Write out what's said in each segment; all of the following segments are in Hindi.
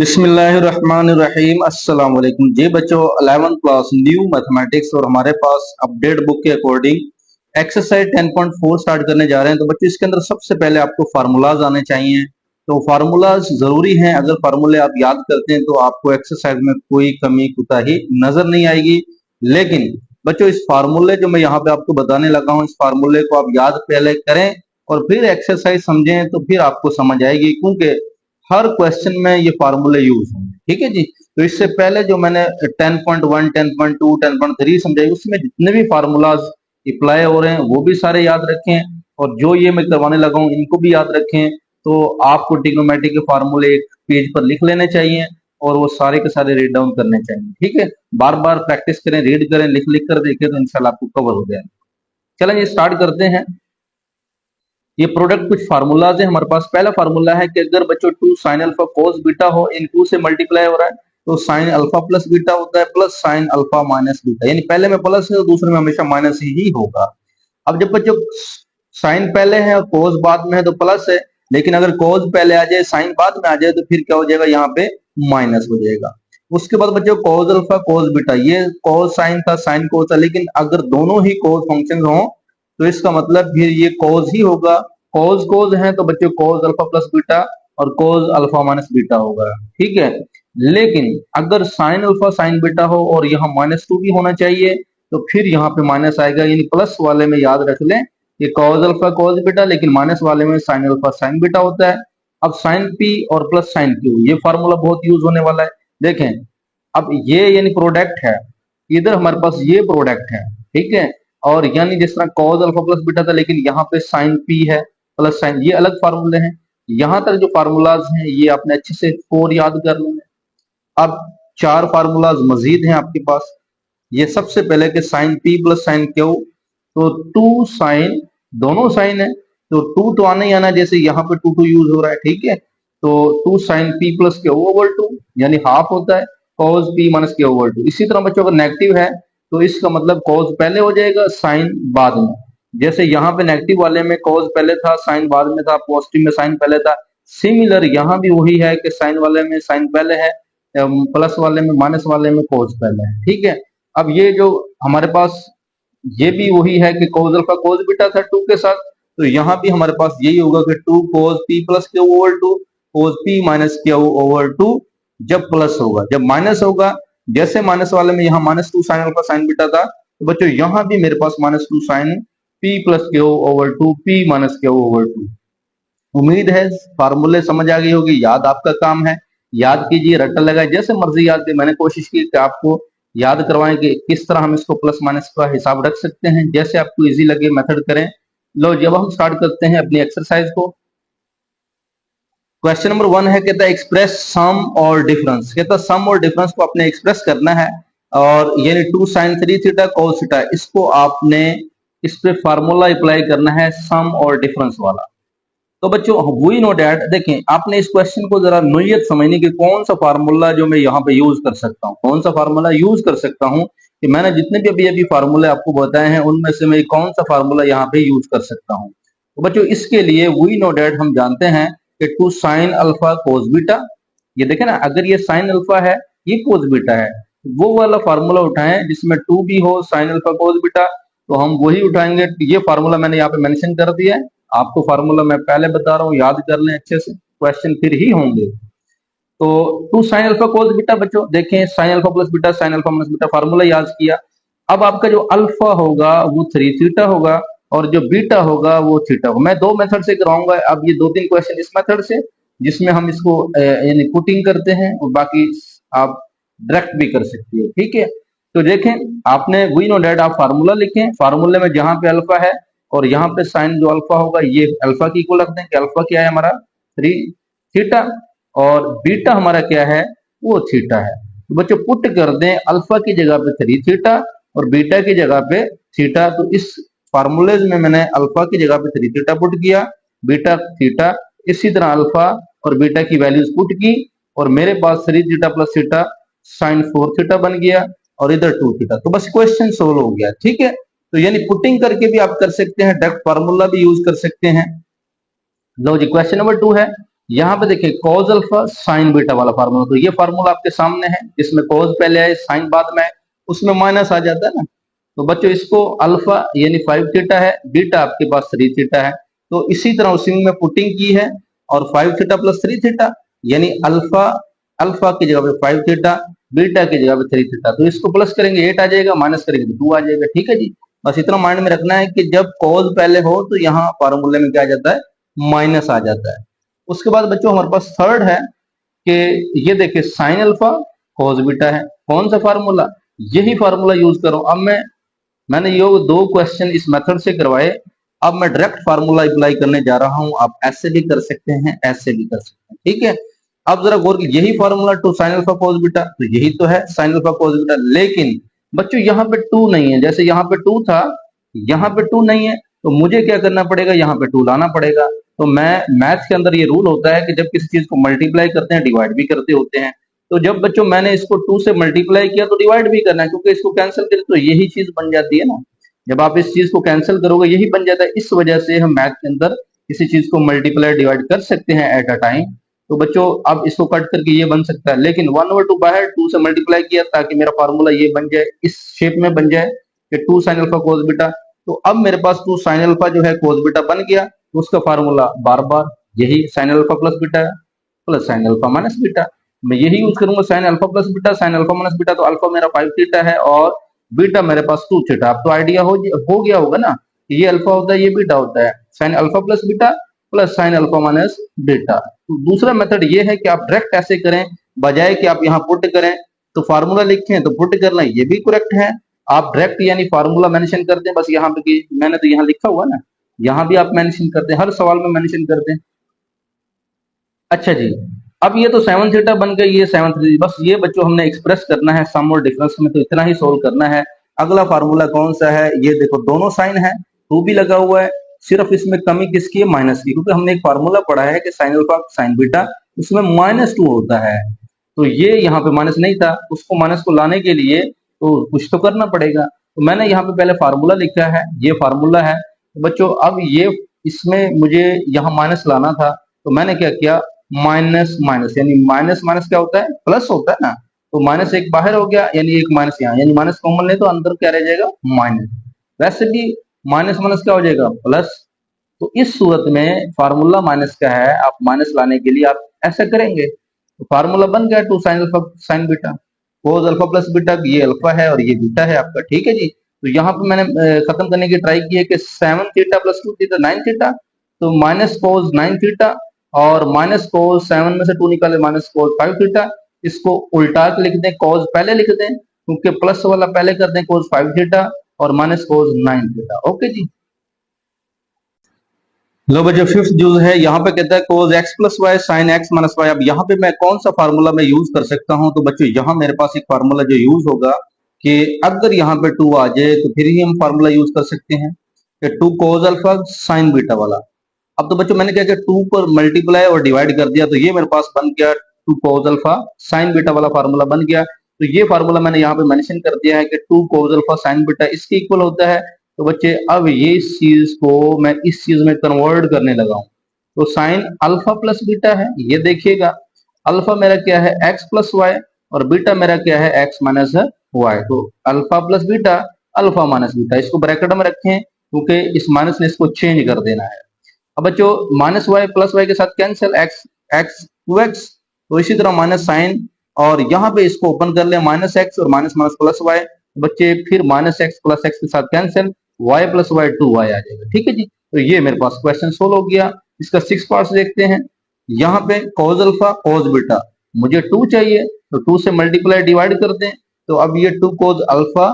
बिस्मिल्लाहिर्रहमानिर्रहीम अस्सलाम वालेकुम जी बच्चों 11th क्लास न्यू मैथमेटिक्स और हमारे पास अपडेट बुक के अकॉर्डिंग एक्सरसाइज 10.4 स्टार्ट करने जा रहे हैं। तो बच्चों इसके अंदर सबसे पहले आपको फार्मूलाज आने चाहिए। तो फार्मूलाज जरूरी हैं, अगर फार्मूले आप याद करते हैं तो आपको एक्सरसाइज में कोई कमी कुताही नजर नहीं आएगी। लेकिन बच्चों इस फार्मूले जो मैं यहाँ पे आपको बताने लगा हूँ, इस फार्मूले को आप याद पहले करें और फिर एक्सरसाइज समझें तो फिर आपको समझ आएगी, क्योंकि हर क्वेश्चन में ये फार्मूले यूज होंगे। ठीक है जी। तो इससे पहले जो मैंने 10.1 10.2 10.3 समझाई, उसमें जितने भी फार्मूलाज अप्लाई हो रहे हैं वो भी सारे याद रखें, और जो ये मैं करवाने लगा हूं इनको भी याद रखें। तो आपको ट्रिग्नोमेट्री के फार्मूले एक पेज पर लिख लेने चाहिए और वो सारे के सारे रीड डाउन करने चाहिए। ठीक है, बार बार प्रैक्टिस करें, रीड करें, लिख लिख कर देखें तो इंशाल्लाह आपको कवर हो जाएगा। चलें स्टार्ट करते हैं। ये प्रोडक्ट कुछ फार्मूलाज है हमारे पास। पहला फार्मूला है कि अगर बच्चों 2 साइन अल्फा कोस बीटा हो, इन 2 से मल्टीप्लाई हो रहा है तो साइन अल्फा प्लस बीटा होता है plus sign alpha minus beta, यानी पहले में प्लस है तो दूसरे में हमेशा माइनस ही होगा। अब जब बच्चों साइन पहले है और कोस बाद में है तो प्लस है, लेकिन अगर कोस पहले आ जाए साइन बाद में आ जाए तो फिर क्या हो जाएगा, यहाँ पे माइनस हो जाएगा। उसके बाद बच्चों कोस अल्फा कोस बीटा, ये कोस साइन था साइन कोस था, लेकिन अगर दोनों ही कोस फंक्शन हो तो इसका मतलब फिर ये कोस ही होगा। कोस कोस है तो बच्चों कोस अल्फा प्लस बीटा और कोस अल्फा माइनस बीटा होगा। ठीक है, लेकिन अगर साइन अल्फा साइन बीटा हो और यहाँ -2 भी होना चाहिए तो फिर यहाँ पे माइनस आएगा, यानी प्लस वाले में याद रख लें ये कॉस अल्फा कॉस बीटा, लेकिन माइनस वाले में साइन अल्फा साइन बीटा होता है। अब साइन पी और प्लस साइन क्यू, ये फार्मूला बहुत यूज होने वाला है। देखें, अब ये यानी प्रोडक्ट है, इधर हमारे पास ये प्रोडक्ट है। ठीक है, और यानी जिस तरह कॉस अल्फा प्लस बीटा था, लेकिन यहाँ पे साइन पी है प्लस साइन, ये अलग फार्मूले हैं। यहां तक जो फार्मूलाज हैं ये आपने अच्छे से 4 याद कर लेना। अब 4 फार्मूलाज मजीद हैं आपके पास। ये सबसे पहले कि sine P plus sine Q, तो 2 साइन, दोनों साइन है तो 2 तो आना ही आना, जैसे यहाँ पे 2 यूज हो रहा है। ठीक है, तो 2 sine P plus Q over 2 यानी हाफ होता है cos p minus Q over 2। इसी तरह बच्चों अगर नेगेटिव है तो इसका मतलब कॉस पहले हो जाएगा साइन बाद में, जैसे यहाँ पे नेगेटिव वाले में कॉस पहले था साइन बाद में था, पॉजिटिव में साइन पहले था। सिमिलर यहाँ भी वही है कि साइन वाले में साइन पहले है, प्लस वाले में माइनस वाले में कॉस पहले है। ठीक है, अब ये जो हमारे पास ये भी वही है कि कॉस अल्फा कॉस बीटा था 2 के साथ, तो यहाँ भी हमारे पास यही होगा कि 2 cos p plus Q over 2 cos p minus Q over 2 जब प्लस होगा। जब माइनस होगा, जैसे माइनस वाले में यहाँ -2 साइन अल्फा साइन बीटा था, तो बच्चों यहाँ भी मेरे पास -2 sine p plus Q over 2 p minus Q over 2। उम्मीद है फार्मूले समझ आ गई होगी, याद आपका काम है। याद कीजिए, रट्टा लगाए, जैसे मर्जी याद कीजिए। मैंने कोशिश की कि आपको याद करवाएं कि किस तरह हम इसको प्लस माइनस का हिसाब रख सकते हैं, जैसे आपको इजी लगे मेथड करें। लो जब हम स्टार्ट करते हैं अपनी एक्सरसाइज को। क्वेश्चन नंबर 1 है, कहता है एक्सप्रेस सम और डिफरेंस। कहता है सम और डिफरेंस को आपने एक्सप्रेस करना है, और यानी 2 साइन 3 थीटा cos थीटा, इसको आपने इस पे फार्मूला अप्लाई करना है सम और डिफरेंस वाला। तो बच्चों वी नो डैट, देखें आपने इस क्वेश्चन को जरा नोयत समझने की, कौन सा फार्मूला जो मैं यहाँ पे यूज कर सकता हूँ, कौन सा फार्मूला यूज कर सकता हूँ, कि मैंने जितने भी अभी फार्मूले आपको बताए हैं उनमें से मैं कौन सा फार्मूला यहाँ पे यूज कर सकता हूँ। तो बच्चों इसके लिए वी नो डैट हम जानते हैं कि 2 साइन अल्फा कोस बीटा, ये देखें ना, अगर ये साइन अल्फा है ये कोस बीटा है, वो वाला फार्मूला उठाएं जिसमें 2 भी हो साइन अल्फा कोस बीटा, तो हम वही उठाएंगे। ये फार्मूला मैंने यहाँ पे मेंशन कर दिया है, आपको फार्मूला मैं पहले बता रहा हूँ, याद कर लें अच्छे से, क्वेश्चन फिर ही होंगे। तो 2 साइन अल्फा कोस बीटा, बच्चों देखें sign alpha plus beta sine alpha minus beta, formula याद किया। अब आपका जो अल्फा होगा वो 3 थीटा होगा और जो बीटा होगा वो थीटा होगा। मैं 2 मेथड से कराऊंगा, अब ये 2-3 क्वेश्चन इस मेथड से जिसमें हम इसको यानी पुटिंग करते हैं, और बाकी आप डायरेक्ट भी कर सकते हो। ठीक है, तो देखें आपने वी नो डैट, आप फार्मूला लिखें, फार्मूले में जहां पे अल्फा है और यहाँ पे साइन जो अल्फा होगा ये अल्फा की इक्वल रख दें कि अल्फा क्या है हमारा 3 थीटा, और बीटा हमारा क्या है वो थीटा है। तो बच्चों पुट कर दें अल्फा की जगह पे 3 थीटा और बीटा की जगह पे थीटा। तो इस फार्मूले में मैंने अल्फा की जगह पे 3 थीटा पुट किया, बीटा थीटा, इसी तरह अल्फा और बीटा की वैल्यूज पुट की, और मेरे पास 3 theta plus theta sine 4 theta बन गया, और इधर 2 थीटा। तो बस क्वेश्चन सोल्व हो गया। ठीक है, तो यानी पुटिंग करके भी आप कर सकते हैं, डायरेक्ट फार्मूला भी यूज कर सकते हैं। लो जी क्वेश्चन नंबर 2 है, यहाँ पे देखिए कॉज अल्फा साइन बीटा वाला फार्मूला, तो ये फार्मूला आपके सामने है, इसमें कॉज पहले है साइन बाद में है, उसमें माइनस आ जाता है ना। तो बच्चों इसको अल्फा यानी 5 थीटा है, बीटा आपके पास 3 थीटा है, तो इसी तरह उसी में पुटिंग की है और 5 थीटा प्लस 3 थीटा यानी अल्फा, अल्फा की जगह पे 5 थीटा, बीटा की जगह पे 3 थीटा, तो इसको प्लस करेंगे 8 आ जाएगा, माइनस करेंगे तो 2 आ जाएगा। ठीक है जी, बस इतना माइंड में रखना है कि जब कॉज पहले हो तो यहाँ फार्मूले में क्या आ जाता है, माइनस आ जाता है। उसके बाद बच्चों हमारे पास थर्ड है कि ये देखिए साइन अल्फा कॉस बीटा है, कौन सा फार्मूला, यही फार्मूला यूज करो। अब मैंने ये दो क्वेश्चन इस मेथड से करवाए, अब मैं डायरेक्ट फार्मूला अप्लाई करने जा रहा हूं, आप ऐसे भी कर सकते हैं ऐसे भी कर सकते हैं, ठीक है। अब जरा गौर कीजिए, यही formula two sine alpha cos beta, तो यही तो है साइन अल्फा कॉस बीटा, लेकिन बच्चों यहाँ पे टू नहीं है, जैसे यहाँ पे टू था यहाँ पे टू नहीं है, तो मुझे क्या करना पड़ेगा, यहाँ पे टू लाना पड़ेगा। तो मैं मैथ्स के अंदर ये रूल होता है कि जब किसी चीज को मल्टीप्लाई करते हैं डिवाइड भी करते होते हैं, तो जब बच्चों मैंने इसको टू से मल्टीप्लाई किया तो डिवाइड भी करना है, क्योंकि इसको कैंसिल करें तो यही चीज बन जाती है ना, जब आप इस चीज को कैंसिल करोगे यही बन जाता है। इस वजह से हम मैथ के अंदर किसी चीज को मल्टीप्लाई डिवाइड कर सकते हैं एट अ टाइम। तो बच्चों अब इसको कट करके ये बन सकता है, लेकिन 1/2 बाहर 2 से मल्टीप्लाई किया ताकि मेरा फार्मूला ये बन जाए, इस शेप में बन जाए कि 2 साइन अल्फा कोस बीटा। तो अब मेरे पास 2 साइन अल्फा जो है कोस बीटा बन गया, तो उसका फार्मूला बार बार यही sign alpha plus beta plus sign alpha minus beta, मैं यही यूज करूंगा, sign alpha plus beta sine alpha minus beta, तो अल्फा मेरा 5 थीटा है और बीटा मेरे पास 2 थीटा। अब तो आइडिया हो गया होगा ना, ये अल्फा होता है ये बीटा होता है, sine alpha plus beta plus sign alpha minus beta. तो दूसरा मेथड ये है कि आप डायरेक्ट ऐसे करें, बजाय कि आप यहाँ पुट करें, तो फार्मूला लिखें तो पुट करना ये भी करेक्ट है, आप डायरेक्ट यानी फार्मूला मेंशन कर दें, बस यहाँ पे मैंने तो यहाँ लिखा हुआ ना, यहाँ भी आप मेंशन कर दें, हर सवाल में मेंशन कर दें। अच्छा जी, अब ये तो 7 थीटा बन गई, ये 7 थीटा, बस ये बच्चों हमने एक्सप्रेस करना है सम और डिफरेंस में, तो इतना ही सोल्व करना है। अगला फार्मूला कौन सा है, ये देखो दोनों साइन है, टू भी लगा हुआ है, सिर्फ इसमें कमी किसकी है, माइनस की, क्योंकि हमने एक फार्मूला पढ़ा है कि साइन अल्फा साइन बीटा उसमें -2 होता है, तो ये यहाँ पे माइनस नहीं था, उसको माइनस को लाने के लिए तो कुछ तो करना पड़ेगा, तो मैंने यहाँ पे पहले फार्मूला लिखा है, ये फार्मूला है। तो बच्चों अब ये इसमें मुझे यहाँ माइनस लाना था, तो मैंने क्या किया, माइनस माइनस, यानी माइनस माइनस क्या होता है, प्लस होता है ना, तो माइनस एक बाहर हो गया यानी एक माइनस यहाँ, यानी माइनस कॉमन ले तो अंदर क्या रह जाएगा, माइनस, वैसे भी माइनस माइनस क्या हो जाएगा, प्लस। तो इस सूरत में फार्मूला माइनस का है, आप माइनस लाने के लिए आप ऐसा करेंगे, तो फार्मूला बन गया two sine alpha sine beta cos alpha plus beta, ये अल्फा है और ये बीटा है आपका, ठीक है जी। तो यहाँ पे मैंने खत्म करने की ट्राई की है कि 7 थीटा प्लस 2 थीटा 9 थीटा, तो माइनस कोस 9 थीटा और माइनस कोस 7 में से 2 निकाले माइनस कोस 5 थीटा, इसको उल्टा के लिख दें, कोस पहले लिख दें क्योंकि प्लस वाला पहले कर दें, कोस 5 थीटा और माइनस कोस 9 थीटा। ओके जी, लो बच्चों फिफ्थ जो है यहाँ पे कहता है cos x plus y sine x minus y. अब यहाँ पे मैं कौन सा फार्मूला मैं यूज कर सकता हूँ, तो बच्चों यहाँ मेरे पास एक फार्मूला जो यूज होगा कि अगर यहाँ पे 2 आ जाए तो फिर ही हम फार्मूला यूज कर सकते हैं कि 2 कोस अल्फा साइन बीटा वाला। अब तो बच्चों मैंने क्या किया, 2 पर मल्टीप्लाई और डिवाइड कर दिया, तो ये मेरे पास बन गया 2 कोस अल्फा साइन बीटा वाला फार्मूला बन गया। तो ये फार्मूला मैंने यहाँ पे मेंशन कर दिया है कि 2 कोस अल्फा साइन बीटा इसके इक्वल होता है। तो बच्चे अब ये इस चीज को मैं इस चीज में कन्वर्ट करने लगा हूं, तो साइन अल्फा प्लस बीटा है, ये देखिएगा अल्फा मेरा क्या है एक्स प्लस वाई और बीटा मेरा क्या है एक्स माइनस वाई, तो alpha plus beta alpha minus beta, इसको ब्रैकेट में रखें क्योंकि इस माइनस ने इसको चेंज कर देना है। अब बच्चों माइनस वाई प्लस वाई के साथ कैंसिल, एक्स एक्स 2x, तो इसी तरह माइनस साइन और यहाँ पे इसको ओपन कर ले माइनस एक्स और माइनस माइनस प्लस वाई, बच्चे फिर माइनस एक्स प्लस एक्स के साथ cancel, y plus y 2y आ जाएगा, ठीक है जी। तो ये मेरे पास क्वेश्चन सोल्व हो गया। इसका 6 पार्ट्स देखते हैं। यहाँ पे cos अल्फा cos बीटा मुझे 2 चाहिए, तो 2 से मल्टीप्लाई डिवाइड कर दें, तो अब ये 2 cos अल्फा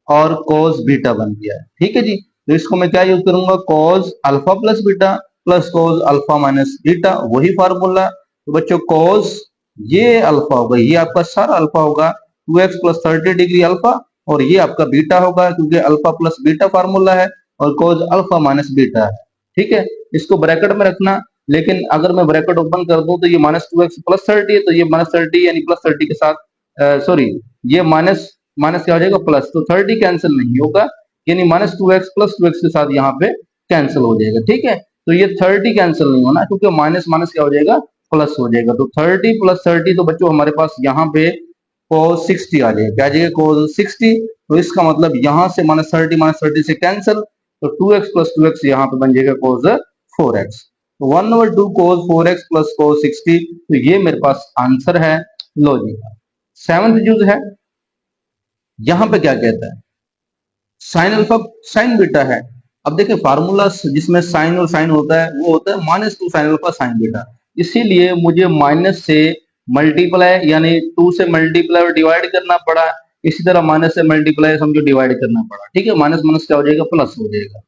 और cos बीटा बन गया है, ठीक है जी। तो इसको मैं क्या यूज करूंगा, cos alpha plus beta plus cos alpha minus beta, वही फार्मूला। तो बच्चों cos ये अल्फा होगा, ये आपका सारा अल्फा होगा, 2x प्लस 30 डिग्री अल्फा, और ये आपका बीटा होगा क्योंकि अल्फा प्लस बीटा फार्मूला है और कोस अल्फा माइनस बीटा है, ठीक है। इसको ब्रैकेट में रखना, लेकिन अगर मैं ब्रैकेट ओपन कर दूं तो ये -2x प्लस 30 है, तो ये -30 यानी प्लस 30 के साथ सॉरी ये माइनस माइनस क्या हो जाएगा प्लस, तो 30 कैंसिल नहीं होगा, यानी -2x प्लस 2x के साथ यहाँ पे कैंसिल हो जाएगा, ठीक है। तो ये 30 कैंसिल नहीं होना क्योंकि माइनस माइनस क्या हो जाएगा प्लस हो जाएगा। तो 30 प्लस 30 तो बच्चों हमारे पास यहाँ पे cos 60 आ जाएगा। क्या आ जाएगा? cos 60। तो इसका मतलब यहाँ से माइनस थर्टी से कैंसिल, तो 2x प्लस 2x यहाँ पे बन जाएगा cos 4x। तो 1/2 cos 4x प्लस cos 60, तो ये मेरे पास आंसर है। लो जी, सेवंथ जो है यहाँ पे क्या कहता है, साइन अल्फा साइन बीटा है। अब देखिए फार्मूला जिसमें साइन और साइन होता है वो होता है -2 साइन अल्फा साइन बीटा। इसीलिए मुझे माइनस से मल्टीप्लाई यानी 2 से मल्टीप्लाई और डिवाइड करना पड़ा। इसी तरह माइनस से मल्टीप्लाई समझो डिवाइड करना पड़ा। ठीक है, माइनस माइनस क्या हो जाएगा? प्लस हो जाएगा।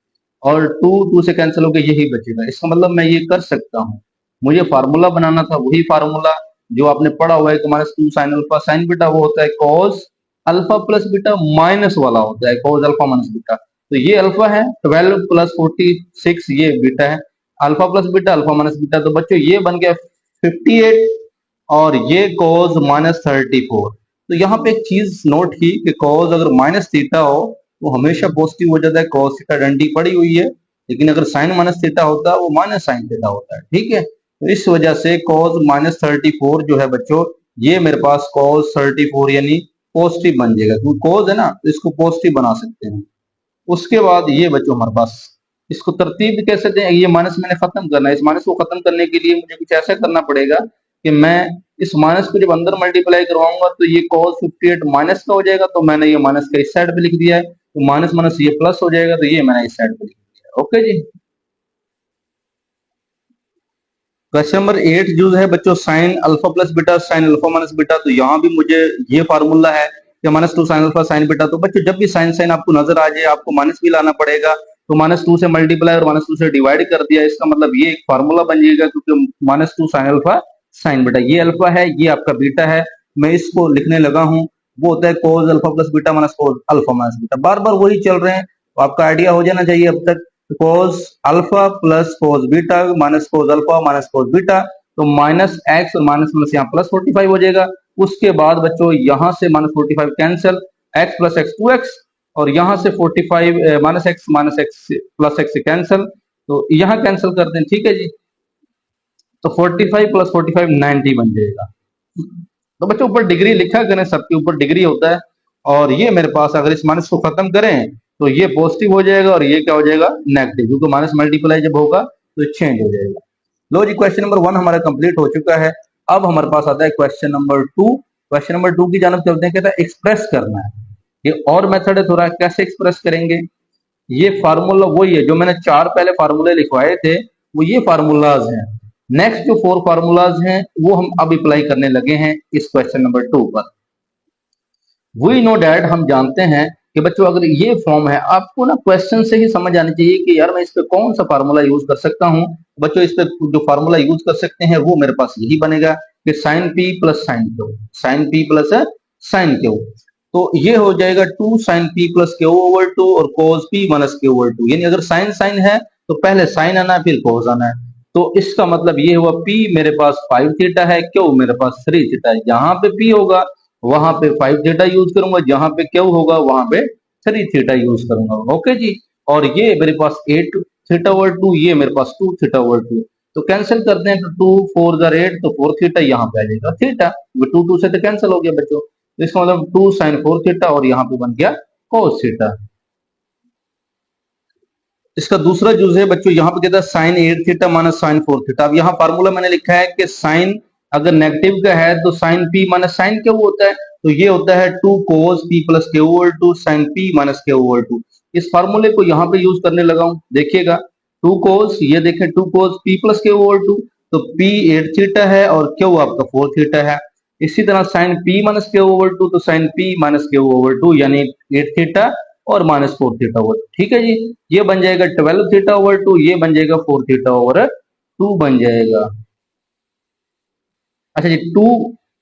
और 2 से कैंसिल होकर यही बचेगा। इसका मतलब मैं ये कर सकता हूँ, मुझे फार्मूला बनाना था वही फार्मूला जो आपने पढ़ा हुआ है कि -2 साइन अल्फा साइन बीटा, वो होता है cos alpha plus beta minus वाला होता है कॉस अल्फा माइनस बीटा। तो ये अल्फा है, 12 प्लस 46 ये बीटा है। Alpha plus beta alpha minus beta, तो बच्चों ये बन गया 58 और ये कॉस -34। तो यहाँ पे एक चीज नोट की कि कॉस अगर माइनस थीटा हो वो हमेशा पॉजिटिव हो जाता है, कॉस थीटा डंडी पड़ी हुई है। लेकिन अगर साइन माइनस थीटा होता है वो माइनस साइन थीटा होता है। ठीक है, तो इस वजह से कॉस -34 जो है बच्चों, ये मेरे पास कॉस 34 यानी पॉजिटिव बन जाएगा, क्योंकि कॉस है ना तो इसको पॉजिटिव बना सकते हैं। उसके बाद ये बच्चों हमारे पास इसको तरतीब कैसे दें, ये माइनस मैंने खत्म करना है। इस माइनस को खत्म करने के लिए मुझे कुछ ऐसा करना पड़ेगा कि मैं इस माइनस को जब अंदर मल्टीप्लाई करवाऊंगा तो ये cos 58 माइनस का हो जाएगा। तो मैंने ये माइनस का इस साइड पे लिख दिया है, तो माइनस माइनस ये प्लस हो जाएगा, तो ये मैंने इस साइड पे लिख दिया है। ओके जी। क्वेश्चन नंबर 8 जो है बच्चों, sign alpha plus beta sine alpha minus beta. तो यहाँ भी मुझे ये फार्मूला है कि -2 साइन अल्फा साइन बीटा। तो बच्चों जब भी साइन साइन आपको नजर आ जाए आपको माइनस भी लाना पड़ेगा। तो -2 से मल्टीप्लाई और -2 से डिवाइड कर दिया, इसका मतलब ये एक फार्मूला बन जाएगा, क्योंकि -2 साइन अल्फा साइन बीटा, ये अल्फा है ये आपका बीटा है। मैं इसको लिखने लगा हूँ, वो होता है cos alpha plus beta minus cos alpha minus beta. बार बार वही चल रहे हैं, तो आपका आइडिया हो जाना चाहिए अब तक। cos alpha plus cos beta minus cos alpha minus cos beta, तो माइनस एक्स और माइनस माइनस यहाँ प्लस 45 हो जाएगा। उसके बाद बच्चों यहाँ से -45 cancel, x plus x 2x, और यहाँ से 45 माइनस एक्स प्लस एक्स से कैंसिल, तो यहाँ कैंसिल करते हैं। ठीक है जी, तो 45 प्लस 45 90 बन जाएगा। तो बच्चों ऊपर डिग्री लिखा करें, सबके ऊपर डिग्री होता है। और ये मेरे पास अगर इस माइनस को खत्म करें तो ये पॉजिटिव हो जाएगा और ये क्या हो जाएगा? नेगेटिव, क्योंकि माइनस मल्टीप्लाई जब होगा तो चेंज हो जाएगा। लो जी, क्वेश्चन नंबर 1 हमारा कंप्लीट हो चुका है। अब हमारे पास आता है क्वेश्चन नंबर 2। क्वेश्चन नंबर 2 की जानब चलते हैं। कहता है एक्सप्रेस करना है, ये और मेथड है थोड़ा, कैसे एक्सप्रेस करेंगे। ये फार्मूला वही है जो मैंने 4 पहले फार्मूले लिखवाए थे, वो ये फार्मूलाज हैं। नेक्स्ट जो 4 फार्मूलाज हैं वो हम अब अप्लाई करने लगे हैं इस क्वेश्चन नंबर 2 पर। वी नो डैट, हम जानते हैं कि बच्चों अगर ये फॉर्म है, आपको ना क्वेश्चन से ही समझ आनी चाहिए कि यार मैं इस पे कौन सा फार्मूला यूज कर सकता हूँ। बच्चों इस पे जो फार्मूला यूज कर सकते हैं वो मेरे पास यही बनेगा कि sine P plus sine q, sine P plus sine Q. तो ये हो जाएगा 2 sine P plus Q over 2 और cos P minus Q over 2। यानी अगर साइन साइन है तो पहले साइन आना है फिर कोस आना है। तो इसका मतलब ये हुआ, पी मेरे पास 5 थीटा है, क्यू मेरे पास 3 थीटा है। जहां पे पी होगा वहां पे 5 थीटा यूज करूंगा, जहां पे क्यू होगा वहां पे 3 थीटा यूज करूंगा। ओके जी। और ये मेरे पास 8 थीटा ओवर 2, ये मेरे पास 2 थीटा ओवर 2। तो कैंसिल करते हैं, तो 2 4 जार 8, तो 4 थीटा यहाँ पे आ जाएगा थीटा। 2 2 से तो कैंसिल हो गया बच्चों, तो इसका मतलब 2 साइन 4 थीटा और यहाँ पे बन गया cos थीटा। इसका दूसरा यूज है बच्चों, यहाँ पे कहता है sine 8 theta minus sine 4 theta. अब यहाँ फार्मूला मैंने लिखा है कि साइन अगर नेगेटिव का है तो sine p minus sine q होता है, तो ये होता है 2 cos p plus Q over 2 sine p minus Q over 2। इस फार्मूले को यहाँ पे यूज करने लगा हूँ, देखिएगा 2 cos, ये देखें 2 cos p plus Q over 2, तो p 8 थीटा है और क्यू आपका 4 थीटा है। इसी तरह sine p minus Q over 2, तो sine p minus Q over 2 यानी 8 थीटा और माइनस 4 थीटा ओवर। ठीक है जी, ये बन जाएगा 12 थीटा ओवर 2, ये बन जाएगा 4 थीटा ओवर 2 बन जाएगा। अच्छा जी, 2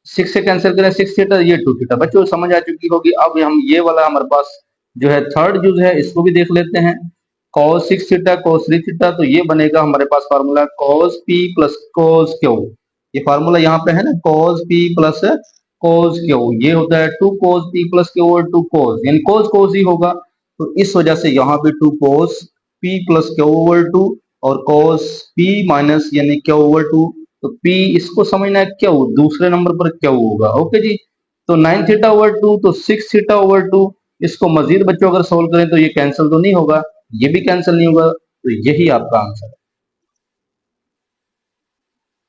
6 से कैंसिल करें 6 थीटा, ये 2 थीटा। बच्चों समझ आ चुकी होगी। अब हम ये वाला हमारे पास जो है थर्ड यूज है, इसको भी देख लेते हैं। cos 6 थीटा cos 3 थीटा, तो ये बनेगा हमारे पास formula cos p plus cos q। ये फार्मूला यहाँ पे है ना, cos p plus cos q, ये होता है 2 cos p plus q over 2 cos, यानी cos cos ही होगा। तो इस वजह से यहाँ पे 2 cos p plus q over 2 और cos p माइनस यानी q ओवर 2, तो P इसको समझना है क्यों, दूसरे नंबर पर क्यों होगा। ओके जी, तो 9 थीटा/2 तो 6 थीटा/2, इसको मजीद बच्चों अगर सोल्व करें तो ये कैंसिल तो नहीं होगा, ये भी कैंसिल नहीं होगा, तो यही आपका आंसर है।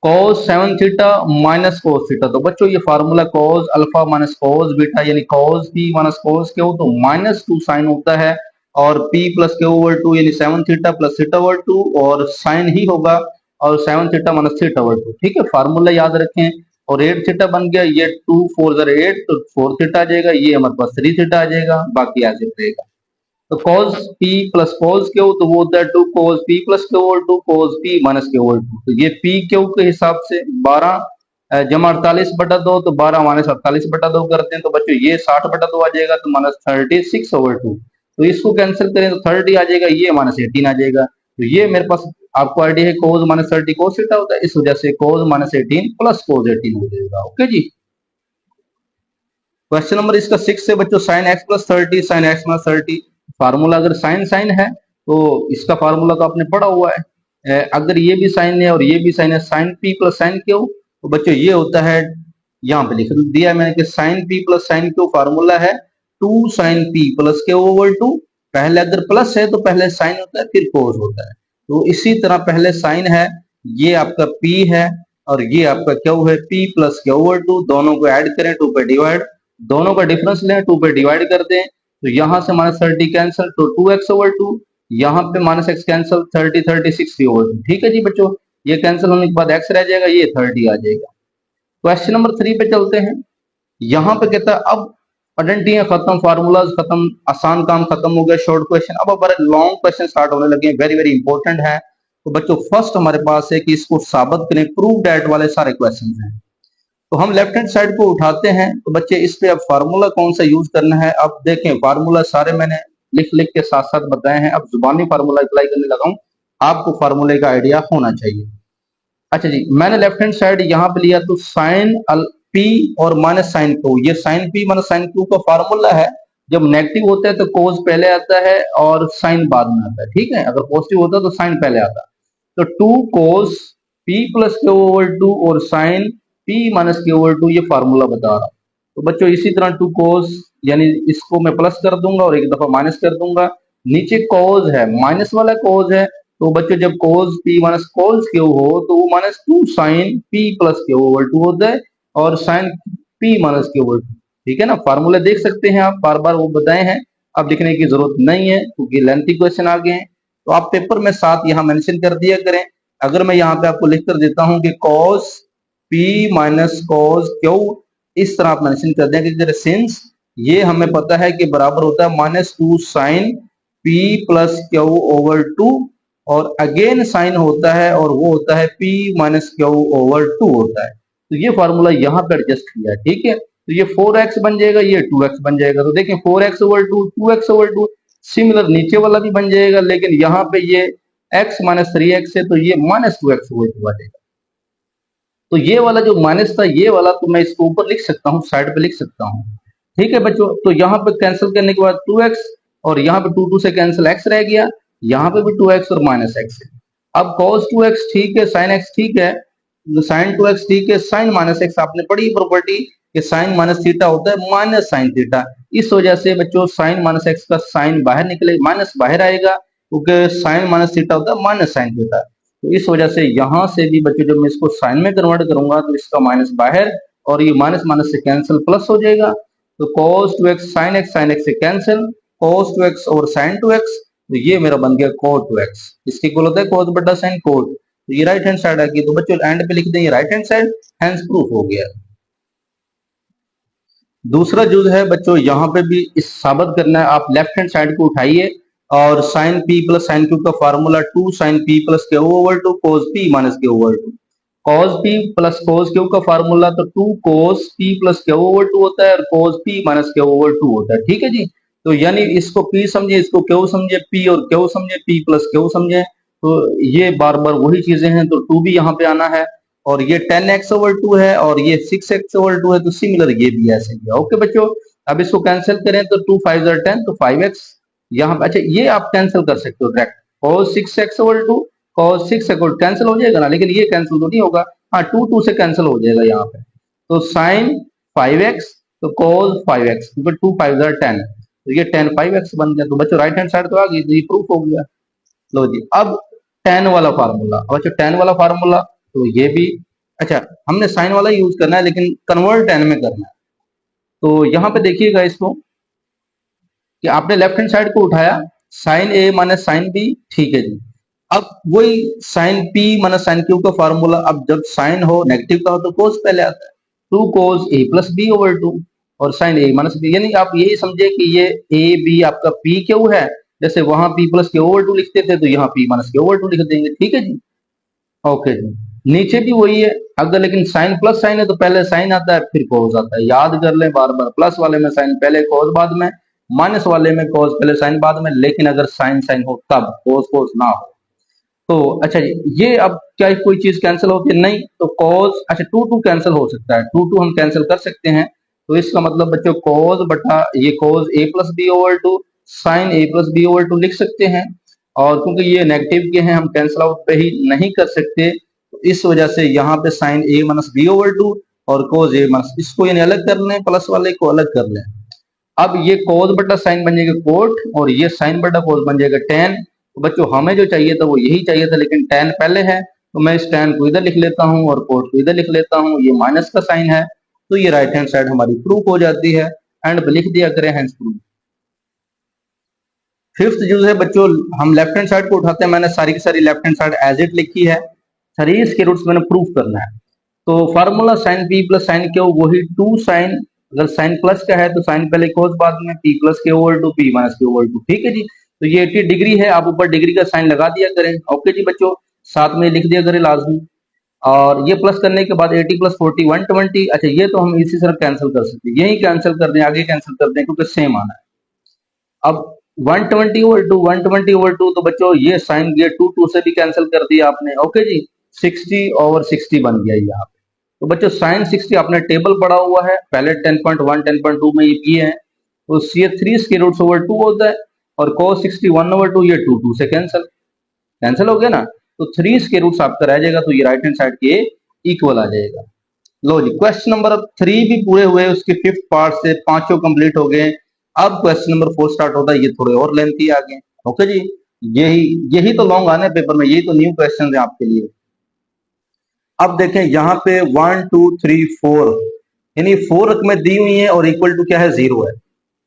cos 7 theta minus cos theta, तो बच्चों ये formula cos alpha minus cos beta यानी cos p minus cos Q, तो -2 साइन होता है, और p प्लस क्यू ओवर 2 यानी 7 थीटा प्लस थीटा ओवर 2, और साइन ही होगा, और 7 थीटा माइनस थीटा ओवर 2। ठीक है, फार्मूला याद रखें। और 8 थीटा बन गया, ये 2 4 8 तो 4 थीटा आ जाएगा, ये हमारे पास 3 थीटा आ जाएगा, बाकी ऐसे रहेगा। तो cos p plus cos q, तो वो होता है 2 cos p plus q over 2 cos p minus q over 2। तो ये p q के हिसाब से 12 जमा 48/2, तो 12 माइनस 48/2 करते हैं, तो बच्चों ये 60/2 आ जाएगा, तो माइनस 36/2। तो इसको कैंसिल करें तो 30 आ जाएगा, ये माइनस 18 आ जाएगा। तो ये मेरे पास आपको आइडिया है cos माइनस 30 cos थीटा होता है, इस वजह से cos माइनस 18 प्लस cos 18 हो जाएगा। ओके जी, क्वेश्चन नंबर इसका 6 है बच्चों, sine x plus 30 sign x minus 30। Formula अगर साइन साइन है तो इसका फार्मूला तो आपने पढ़ा हुआ है। अगर ये भी साइन है और ये भी साइन है, sine P plus sine Q, तो बच्चों ये होता है, यहाँ पे लिख दिया मैंने कि sine P plus sine q formula है 2 sine P plus Q over 2। पहले अगर प्लस है तो पहले साइन होता है फिर कोस होता है, तो इसी तरह पहले साइन है, ये आपका पी है, और ये आपका क्यू है, पी प्लस क्यू ओवर 2, दोनों को ऐड करें 2 पे डिवाइड, दोनों का डिफरेंस लें 2 पे डिवाइड कर दें, तो यहां से माइनस 30 कैंसिल, तो 2x/2, यहाँ पे माइनस एक्स कैंसिल, 30 30 60/2। ठीक है जी बच्चों, ये कैंसिल होने के बाद x रह जाएगा, ये 30 आ जाएगा। क्वेश्चन नंबर 3 पे चलते हैं। यहाँ पे कहता है अब आइडेंटिटी खत्म, फार्मूलाज खत्म, आसान काम खत्म हो गया, शॉर्ट क्वेश्चन, अब हमारे लॉन्ग क्वेश्चन स्टार्ट होने लगे, वेरी वेरी इंपॉर्टेंट है। तो बच्चों फर्स्ट हमारे पास है कि इसको साबित करें, प्रूव दैट वाले सारे क्वेश्चन हैं। तो हम लेफ्ट हैंड साइड को उठाते हैं, तो बच्चे इस पे अब फार्मूला कौन सा यूज करना है, अब देखें फार्मूला सारे मैंने लिख लिख के साथ साथ बताए हैं, अब जुबानी फार्मूला अप्लाई करने लगा हूं, आपको फार्मूले का आइडिया होना चाहिए। अच्छा जी, मैंने लेफ्ट हैंड साइड यहाँ पे लिया, तो साइन पी और माइनस साइन क्यू, ये sine p minus sine Q का फार्मूला है। जब नेगेटिव होता है तो कोस पहले आता है और साइन बाद में आता है। ठीक है, अगर पॉजिटिव होता है तो साइन पहले आता है। तो 2 cos P plus Q over 2 और sine p minus Q over 2, ये फार्मूला बता रहा हूं। तो बच्चों इसी तरह 2 कोस, यानी इसको मैं प्लस कर दूंगा और एक दफा माइनस कर दूंगा, नीचे कोस है, माइनस वाला कोस है, तो बच्चों जब cos P minus cos q हो तो वो -2 sine P plus Q over 2 होता है, और sine p minus Q over 2। ठीक है ना, फार्मूले देख सकते हैं आप, बार बार वो बताए हैं, अब लिखने की जरूरत नहीं है क्योंकि लेंथी क्वेश्चन आ गए हैं। तो आप पेपर में साथ यहाँ मेंशन कर दिया करें। अगर मैं यहाँ पे आपको लिख कर देता हूँ कि cos p minus cos q, इस तरह आप मेंशन कर दें कि सिंस ये हमें पता है कि बराबर होता है -2 sine p plus Q over 2, और अगेन साइन होता है और वो होता है p माइनस क्यू ओवर 2 होता है। तो ये फार्मूला यहाँ पे एडजस्ट किया है। ठीक है, तो ये 4x बन जाएगा, ये 2x बन जाएगा। तो देखें 4x over 2 2x over 2, similar नीचे वाला भी बन जाएगा, लेकिन यहाँ पे ये x माइनस 3x है, तो ये -2x ओवर 2 आ जाएगा। तो ये वाला जो माइनस था, ये वाला तो मैं इसको ऊपर लिख सकता हूँ, साइड पे लिख सकता हूँ। ठीक है बच्चों, तो यहाँ पे कैंसिल करने के बाद 2x, और यहाँ पे 2 2 से कैंसिल x रह गया, यहाँ पे भी 2x और माइनस x है। अब cos 2x ठीक है, sin x ठीक है, sin 2x ठीक है, sin माइनस x आपने पढ़ी प्रॉपर्टी कि sin माइनस थीटा होता है माइनस sin थीटा, इस वजह से बच्चों sin माइनस x का sin बाहर निकले, माइनस बाहर आएगा, क्योंकि sin माइनस थीटा होता है माइनस sin थीटा। तो इस वजह से यहां से भी बच्चों जब मैं इसको साइन में कन्वर्ट करूंगा तो इसका माइनस बाहर, और ये माइनस माइनस से कैंसिल प्लस हो जाएगा। तो cos 2x sin x से कैंसिल, cos 2x और sin 2x, तो ये मेरा बन गया cot 2x, इसकी इक्वल होता है cos बटा sin cot। तो ये राइट हैंड साइड आ गई, तो बच्चों एंड पे लिख दें ये right hand side, hence proof हो गया। दूसरा जो है बच्चों यहाँ पे भी इस साबित करना है, आप लेफ्ट हैंड साइड को उठाइए, और sine P plus sine Q का formula 2 sine P plus Q over 2 cos P minus Q over 2, cos P plus cos Q का फार्मूला तो 2 cos P plus Q over 2 होता है, और cos P minus Q over 2 होता है। ठीक है जी, तो यानी इसको पी समझे, इसको क्यू समझे, पी और क्यू समझे, पी प्लस क्यू समझे, तो ये बार बार वही चीजें हैं, तो 2 भी यहाँ पे आना है, और ये 10x ओवर 2 है, और ये 6x ओवर 2 है, तो सिमिलर ये भी ऐसे ही है। ओके बच्चों, अब इसको कैंसिल करें तो 2 5 10, तो 5x यहाँ, अच्छा ये आप कैंसिल कर सकते हो direct, cos 6x over 2 cos 6 cancel हो जाएगा ना, लेकिन ये कैंसिल तो नहीं होगा, हाँ 2 से कैंसिल हो जाएगा यहाँ पे। तो साइन 5x तो cos 5x, क्योंकि 2 5 10, तो ये 10 5x बन गया। तो बच्चों राइट हैंड साइड तो आ गई, तो ये प्रूफ हो गया। लो जी, अब tan वाला फार्मूला, बच्चों tan वाला फार्मूला तो ये भी, अच्छा हमने साइन वाला यूज करना है लेकिन कन्वर्ट tan में करना है। तो यहाँ पे देखिएगा इसको कि आपने लेफ्ट हैंड साइड को उठाया, sine a minus sine b, ठीक है जी। अब वही sine p minus sine Q का फार्मूला, अब जब साइन हो नेगेटिव का हो तो कोस पहले आता है, 2 cos ए प्लस बी ओवर 2, और साइन ए माइनस बी, यानी आप यही समझे कि ये ए बी आपका पी क्यू है, जैसे वहां पी प्लस के ओवर 2 लिखते थे तो यहाँ पी माइनस के ओवर 2 लिख देंगे, ठीक है जी। ओके जी, नीचे भी वही है, अगर लेकिन साइन प्लस साइन है तो पहले साइन आता है फिर कोस आता है, याद कर लें बार बार, प्लस वाले में साइन पहले कोस बाद में, माइनस वाले में कोस पहले साइन बाद में, लेकिन अगर साइन साइन हो तब, कोस कोस ना हो तो। अच्छा जी, ये अब क्या कोई चीज कैंसिल होती है? नहीं, तो कॉस, अच्छा 2 कैंसिल हो सकता है, 2 हम कैंसिल कर सकते हैं। तो इसका मतलब बच्चों कॉस बटा ये cos A plus B over 2 sign A plus B over 2 लिख सकते हैं। और क्योंकि ये नेगेटिव के हैं हम कैंसिल आउट पे ही नहीं कर सकते, तो इस वजह से यहाँ पे sign a minus B over 2 और कोस ए माइनस, इसको यानी अलग कर लें, प्लस वाले को अलग कर लें। अब ये कोस बटा साइन बन जाएगा कोट, और ये साइन बटा कोस बन जाएगा टेन। तो बच्चों हमें जो चाहिए था वो यही चाहिए था, लेकिन टेन पहले है तो मैं इस टेन को इधर लिख लेता हूँ और कोट को इधर लिख लेता हूँ, ये माइनस का साइन है, तो ये राइट हैंड साइड हमारी प्रूफ हो जाती है। एंड लिख दिया करें हैंड प्रूफ। फिफ्थ जो है बच्चों, हम लेफ्ट हैंड साइड को उठाते हैं, मैंने सारी की सारी left hand side as it लिखी है, सारी इसके रूट्स मैंने प्रूफ करना है। तो formula sign P plus sine Q वही 2 साइन, अगर साइन प्लस का है तो साइन पहले कोस बाद में, पी प्लस के ओवर 2 पी माइनस के ओवर 2, ठीक है जी। तो ये 80 डिग्री है, आप ऊपर डिग्री का साइन लगा दिया करें। ओके जी बच्चों, साथ में लिख दिया करें लाजमी। और ये प्लस करने के बाद 80 प्लस 40 120, अच्छा ये तो हम इसी तरह कैंसिल कर सकते हैं, यही कैंसिल कर दें, आगे कैंसिल कर दें क्योंकि सेम आना है। अब 120 ओवर 2 120 ओवर 2, तो बच्चों ये साइन ये 2 से भी कैंसिल कर दिया आपने। ओके जी, 60 ओवर 60 बन गया यहाँ पे। तो बच्चों साइन 60 आपने टेबल पढ़ा हुआ है पहले 10.1 10.2 में ये किए हैं, तो ये 3 स्क्वायर रूट ओवर 2 होता है, और cos 60 1 ओवर 2, ये 2 से कैंसिल कैंसिल हो गया ना, तो 3 स्क्वायर रूट आपका रह जाएगा, तो ये राइट हैंड साइड के इक्वल आ जाएगा। लो जी, क्वेश्चन नंबर 3 भी पूरे हुए, उसके फिफ्थ पार्ट से पांचों कंप्लीट हो गए। अब क्वेश्चन नंबर 4 स्टार्ट होता है, ये थोड़े और लेंथी आ गए। ओके जी, यही यही तो लॉन्ग आने पेपर में, यही तो न्यू क्वेश्चन है आपके लिए। अब देखें यहाँ पे 1 2 3 4, यानी 4 रकमें दी हुई हैं और इक्वल टू क्या है, 0 है।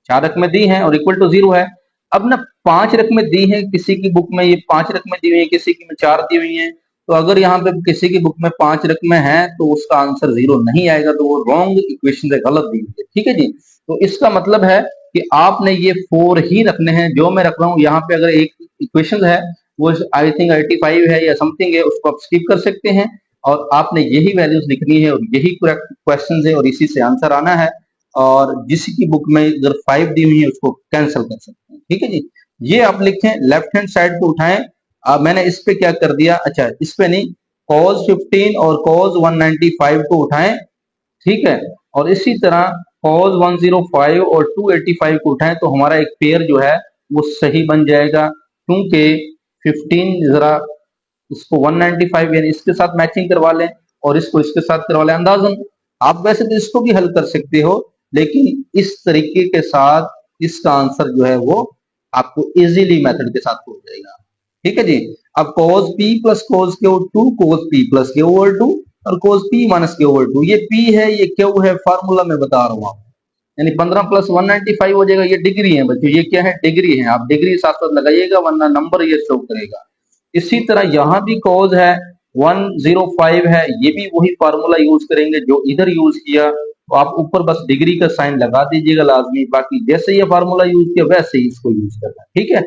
4 रकमें दी हैं और इक्वल टू 0 है। अब ना 5 रकमें दी हैं किसी की बुक में, ये 5 रकमें दी हुई है, किसी की में 4 दी हुई हैं। तो अगर यहाँ पे किसी की बुक में 5 रकमें हैं तो उसका आंसर 0 नहीं आएगा, तो वो रॉन्ग इक्वेशन है, गलत दी हुई है, ठीक है जी। तो इसका मतलब है कि आपने ये 4 ही रखने हैं, जो मैं रख रहा हूँ यहाँ पे। अगर एक इक्वेशन है वो आई थिंक 85 है या समथिंग है, उसको आप स्किप कर सकते हैं, और आपने यही वैल्यूज लिखनी है और यही करेक्ट क्वेश्चन है और इसी से आंसर आना है। और जिसकी बुक में अगर 5 दी हुई है उसको कैंसिल कर सकते हैं, ठीक है जी। ये आप लिखें, लेफ्ट हैंड साइड पे उठाएं। अब मैंने इस पे क्या कर दिया, अच्छा इस पे नहीं, cos 15 और cos 195 को उठाएं, ठीक है। और इसी तरह cos 105 और 285 को उठाएं, तो हमारा एक पेयर जो है वो सही बन जाएगा, क्योंकि 15 जरा इसको 195 यानी इसके साथ मैचिंग करवा लें और इसको इसके साथ करवा लें अंदाजन। आप वैसे तो इसको भी हल कर सकते हो, लेकिन इस तरीके के साथ इसका आंसर जो है वो आपको इजीली मेथड के साथ हो जाएगा, ठीक है जी। अब cos p plus cos q 2 cos p plus q over 2 और cos p minus q over 2, ये p है ये q है, फार्मूला में बता रहा हूँ आपको, यानी 15 प्लस 195 हो जाएगा। ये डिग्री है बच्चों, ये क्या है, डिग्री है, आप डिग्री साथ साथ लगाइएगा वरना नंबर ये शो करेगा। इसी तरह यहाँ भी cos है 105 है, ये भी वही फार्मूला यूज करेंगे जो इधर यूज किया, तो आप ऊपर बस डिग्री का साइन लगा दीजिएगा लाजमी, बाकी जैसे ये फार्मूला यूज किया वैसे ही इसको यूज करना, ठीक है।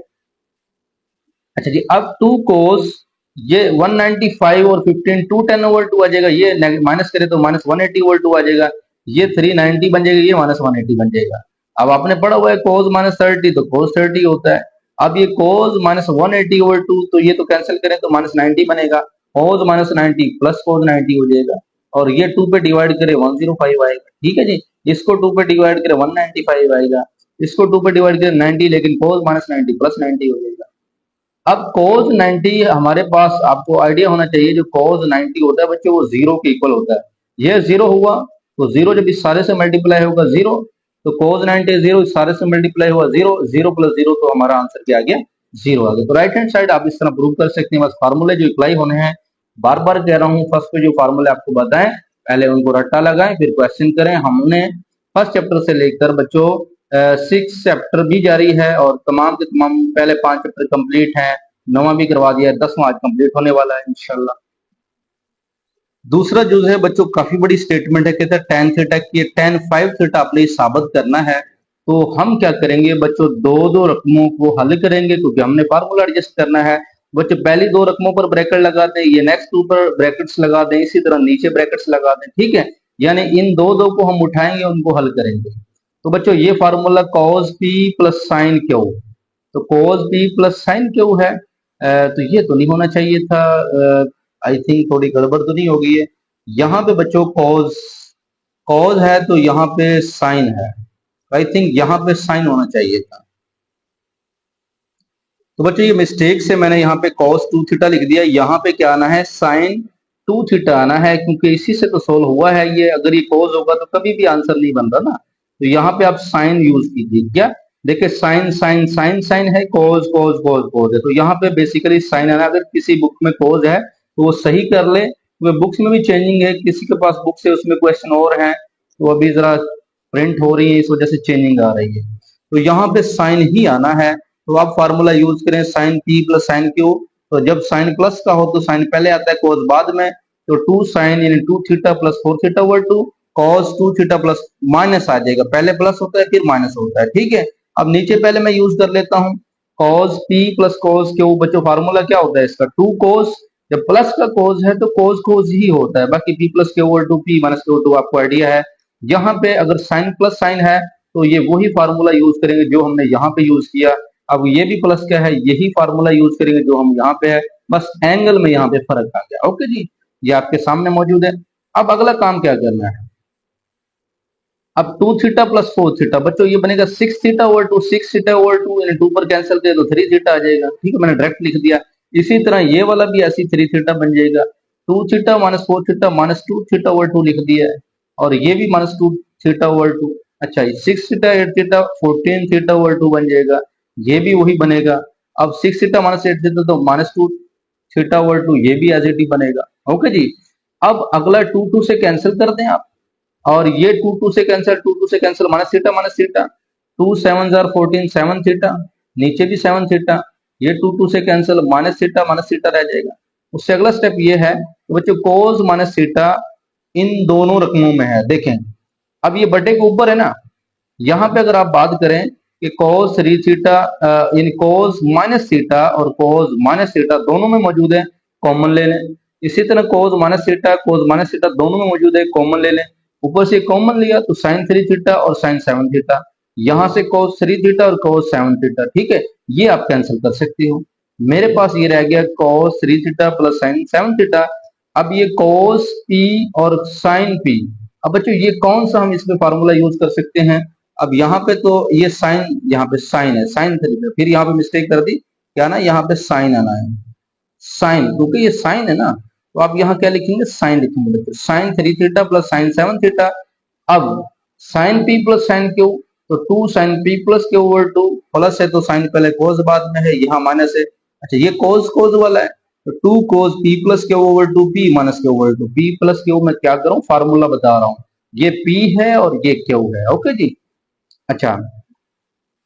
अच्छा जी, अब 2 cos ये 195 और 15 210 ओवर 2 आ जाएगा, ये माइनस करे तो माइनस 180 ओवर 2 आ जाएगा, ये 390 बन जाएगा, ये माइनस 180 बन जाएगा। अब आपने पढ़ा हुआ है cos माइनस 30 तो cos 30 होता है। अब ये cos माइनस 180 ओवर 2, तो ये तो कैंसिल करें तो माइनस 90 बनेगा, cos माइनस 90 प्लस cos 90 हो जाएगा, और ये 2 पे डिवाइड करे 105 आएगा, ठीक है जी। इसको 2 पे डिवाइड करे 195 आएगा, इसको 2 पे डिवाइड करे 90, लेकिन cos माइनस 90 प्लस 90 हो जाएगा। अब cos 90 हमारे पास आपको आइडिया होना चाहिए, जो cos 90 होता है बच्चों वो जीरो के इक्वल होता है। ये जीरो हुआ तो जीरो जब इस सारे से मल्टीप्लाई होगा जीरो, तो cos 90 जीरो इस सारे से मल्टीप्लाई हुआ जीरो, जीरो प्लस जीरो तो हमारा आंसर क्या आ गया, जीरो आ गया। तो राइट हैंड साइड आप इस तरह प्रूव कर सकते हैं। बस फार्मूले जो अप्लाई होने हैं, बार बार कह रहा हूँ, फर्स्ट पे जो फार्मूले आपको बताएं पहले उनको रट्टा लगाएं, फिर क्वेश्चन करें। हमने फर्स्ट चैप्टर से लेकर बच्चों 6 चैप्टर भी जारी है और तमाम के तमाम पहले 5 चैप्टर कंप्लीट हैं, 9वां भी करवा दिया है, 10वां आज कंप्लीट होने वाला है इंशाल्लाह। दूसरा जो है बच्चों काफी बड़ी स्टेटमेंट है, कहते हैं tan थीटा की tan 5 थीटा आपने साबित करना है। तो हम क्या करेंगे बच्चों, दो दो रकमों को हल करेंगे क्योंकि हमने फार्मूला एडजस्ट करना है। बच्चों पहली दो रकमों पर ब्रैकेट लगा दें, ये नेक्स्ट ऊपर ब्रैकेट्स लगा दें, इसी तरह नीचे ब्रैकेट्स लगा दें, ठीक है। यानी इन दो दो को हम उठाएंगे, उनको हल करेंगे। तो बच्चों ये formula cos p plus sine Q, तो cos p plus sine Q है। तो ये तो नहीं होना चाहिए था, आई थिंक थोड़ी गड़बड़ तो नहीं होगी है। यहाँ पे बच्चों cos cos है तो यहाँ पे साइन है, आई थिंक यहाँ पे साइन होना चाहिए था। तो बच्चों ये मिस्टेक से मैंने यहाँ पे cos 2 थीटा लिख दिया, यहाँ पे क्या आना है, साइन 2 थीटा आना है, क्योंकि इसी से तो सोल्व हुआ है ये। अगर ये cos होगा तो कभी भी आंसर नहीं बनता ना। तो यहाँ पे आप साइन यूज कीजिए। क्या देखिए, साइन साइन साइन साइन है, cos cos cos cos है, तो यहाँ पे बेसिकली साइन है ना। अगर किसी बुक में cos है तो वो सही कर ले, वो बुक्स में भी चेंजिंग है, किसी के पास बुक्स है उसमें क्वेश्चन और है, तो अभी जरा प्रिंट हो रही है इस वजह से चेंजिंग आ रही है। तो यहाँ पे साइन ही आना है, तो आप फार्मूला यूज करें sine P plus sine Q. तो जब साइन प्लस का हो तो साइन पहले आता है, कोस बाद में। तो 2 साइन यानी 2 theta plus 4 theta over 2 cos 2 theta plus minus आ जाएगा, पहले प्लस होता है फिर माइनस होता है, ठीक है। अब नीचे पहले मैं यूज कर लेता हूँ cos P plus cos Q. बच्चों फार्मूला क्या होता है इसका, 2 कोस। जब प्लस का कोस है तो कोस कोस ही होता है, बाकी P plus Q over 2 P minus Q over 2 आपको आइडिया है। यहाँ पे अगर साइन प्लस साइन है तो ये वही फार्मूला यूज करेंगे जो हमने यहाँ पे यूज किया। अब ये भी प्लस क्या है, यही फार्मूला यूज करेंगे जो हम यहाँ पे है, बस एंगल में यहाँ पे फर्क आ गया। ओके जी, ये आपके सामने मौजूद है। अब अगला काम क्या करना है, अब 2 थीटा प्लस 4 थीटा, बच्चों ये बनेगा 6 थीटा ओवर 2, 6 थीटा ओवर 2 यानी 2 पर कैंसिल किया तो 3 थीटा आ जाएगा, ठीक है, मैंने डायरेक्ट लिख दिया। इसी तरह ये वाला भी ऐसी 3 थीटा बन जाएगा, 2 theta minus 4 theta minus 2 theta over 2 लिख दिया है, और ये भी माइनस 2 थीटा ओवर 2। अच्छा, 6 थीटा 8 थीटा 14 थीटा ओवर 2 बन जाएगा, ये भी वही बनेगा। अब 6 थीटा माइनस 8 थीटा तो माइनस 2 थीटा ओवर 2, ये भी एज इट ही बनेगा। ओके जी, अब अगला 2 2 से कैंसिल कर दें आप, और ये 2 2 से कैंसिल, 2 2 से cancel, minus theta 2 7 jar 14 7 theta, नीचे भी 7 थीटा, ये 2 2 से कैंसिल, माइनस थीटा रह जाएगा। उससे अगला स्टेप ये है तो बच्चों कोस माइनस थीटा इन दोनों रकमों में है। देखें अब ये बटे के ऊपर है ना, यहाँ पे अगर आप बात करें कि कोस 3 थीटा यानी कोस माइनस थीटा और कोस माइनस थीटा दोनों में मौजूद है, कॉमन ले लें। इसी तरह कोस माइनस थीटा दोनों में मौजूद है, कॉमन ले लें। ऊपर से कॉमन लिया तो साइन 3 थीटा और साइन 7 थीटा, यहाँ से कोस 3 थीटा और कोस 7 थीटा, ठीक है, ये आप कैंसिल कर सकते हो। मेरे पास ये रह गया कोस 3 थीटा प्लस साइन 7 थीटा। अब ये कोस पी और साइन पी, अब बच्चों ये कौन सा हम इसमें फार्मूला यूज कर सकते हैं। अब यहाँ पे तो ये साइन, यहाँ पे साइन है, साइन 3 फिर यहाँ पे मिस्टेक कर दी, क्या ना यहाँ पे साइन आना है, साइन, क्योंकि ये साइन है ना, तो आप यहाँ क्या लिखेंगे, साइन लिखेंगे बच्चों, sine 3 theta plus sine 7 theta. अब sine P plus sine Q, तो 2 sine P plus Q over 2, plus है तो साइन पहले कोस बाद में है, यहाँ माइनस है। अच्छा, ये कोस कोस वाला है, तो 2 cos P plus Q over 2 P minus Q over 2, P plus Q मैं क्या करूँ, फार्मूला बता रहा हूँ, ये पी है और ये क्यू है। ओके जी, अच्छा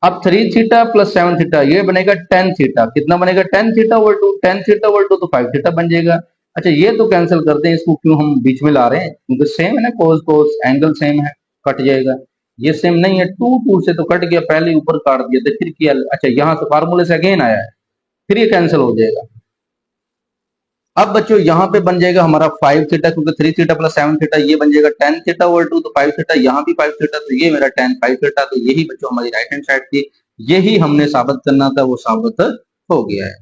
अब 3 थीटा प्लस 7 थीटा ये बनेगा 10 थीटा, कितना बनेगा, 10 थीटा ओवर 2, 10 थीटा ओवर 2 तो 5 थीटा बन जाएगा। अच्छा, ये तो कैंसिल करते हैं, इसको क्यों हम बीच में ला रहे हैं, क्योंकि सेम है ना, कोस कोस एंगल सेम है, कट जाएगा। ये सेम नहीं है, 2 2 से तो कट गया, पहले ऊपर काट दिया तो फिर किया। अच्छा, यहाँ से फार्मूले से अगेन आया है, फिर ये कैंसिल हो जाएगा। अब बच्चों यहाँ पे बन जाएगा हमारा 5 थीटा, क्योंकि 3 थीटा प्लस 7 थीटा ये बन जाएगा 10 थीटा ओवर 2, तो 5 थीटा, यहाँ भी 5 थीटा, तो ये मेरा 10 5 थीटा, तो यही बच्चों हमारी राइट हैंड साइड थी, यही हमने साबित करना था, वो साबित हो गया है।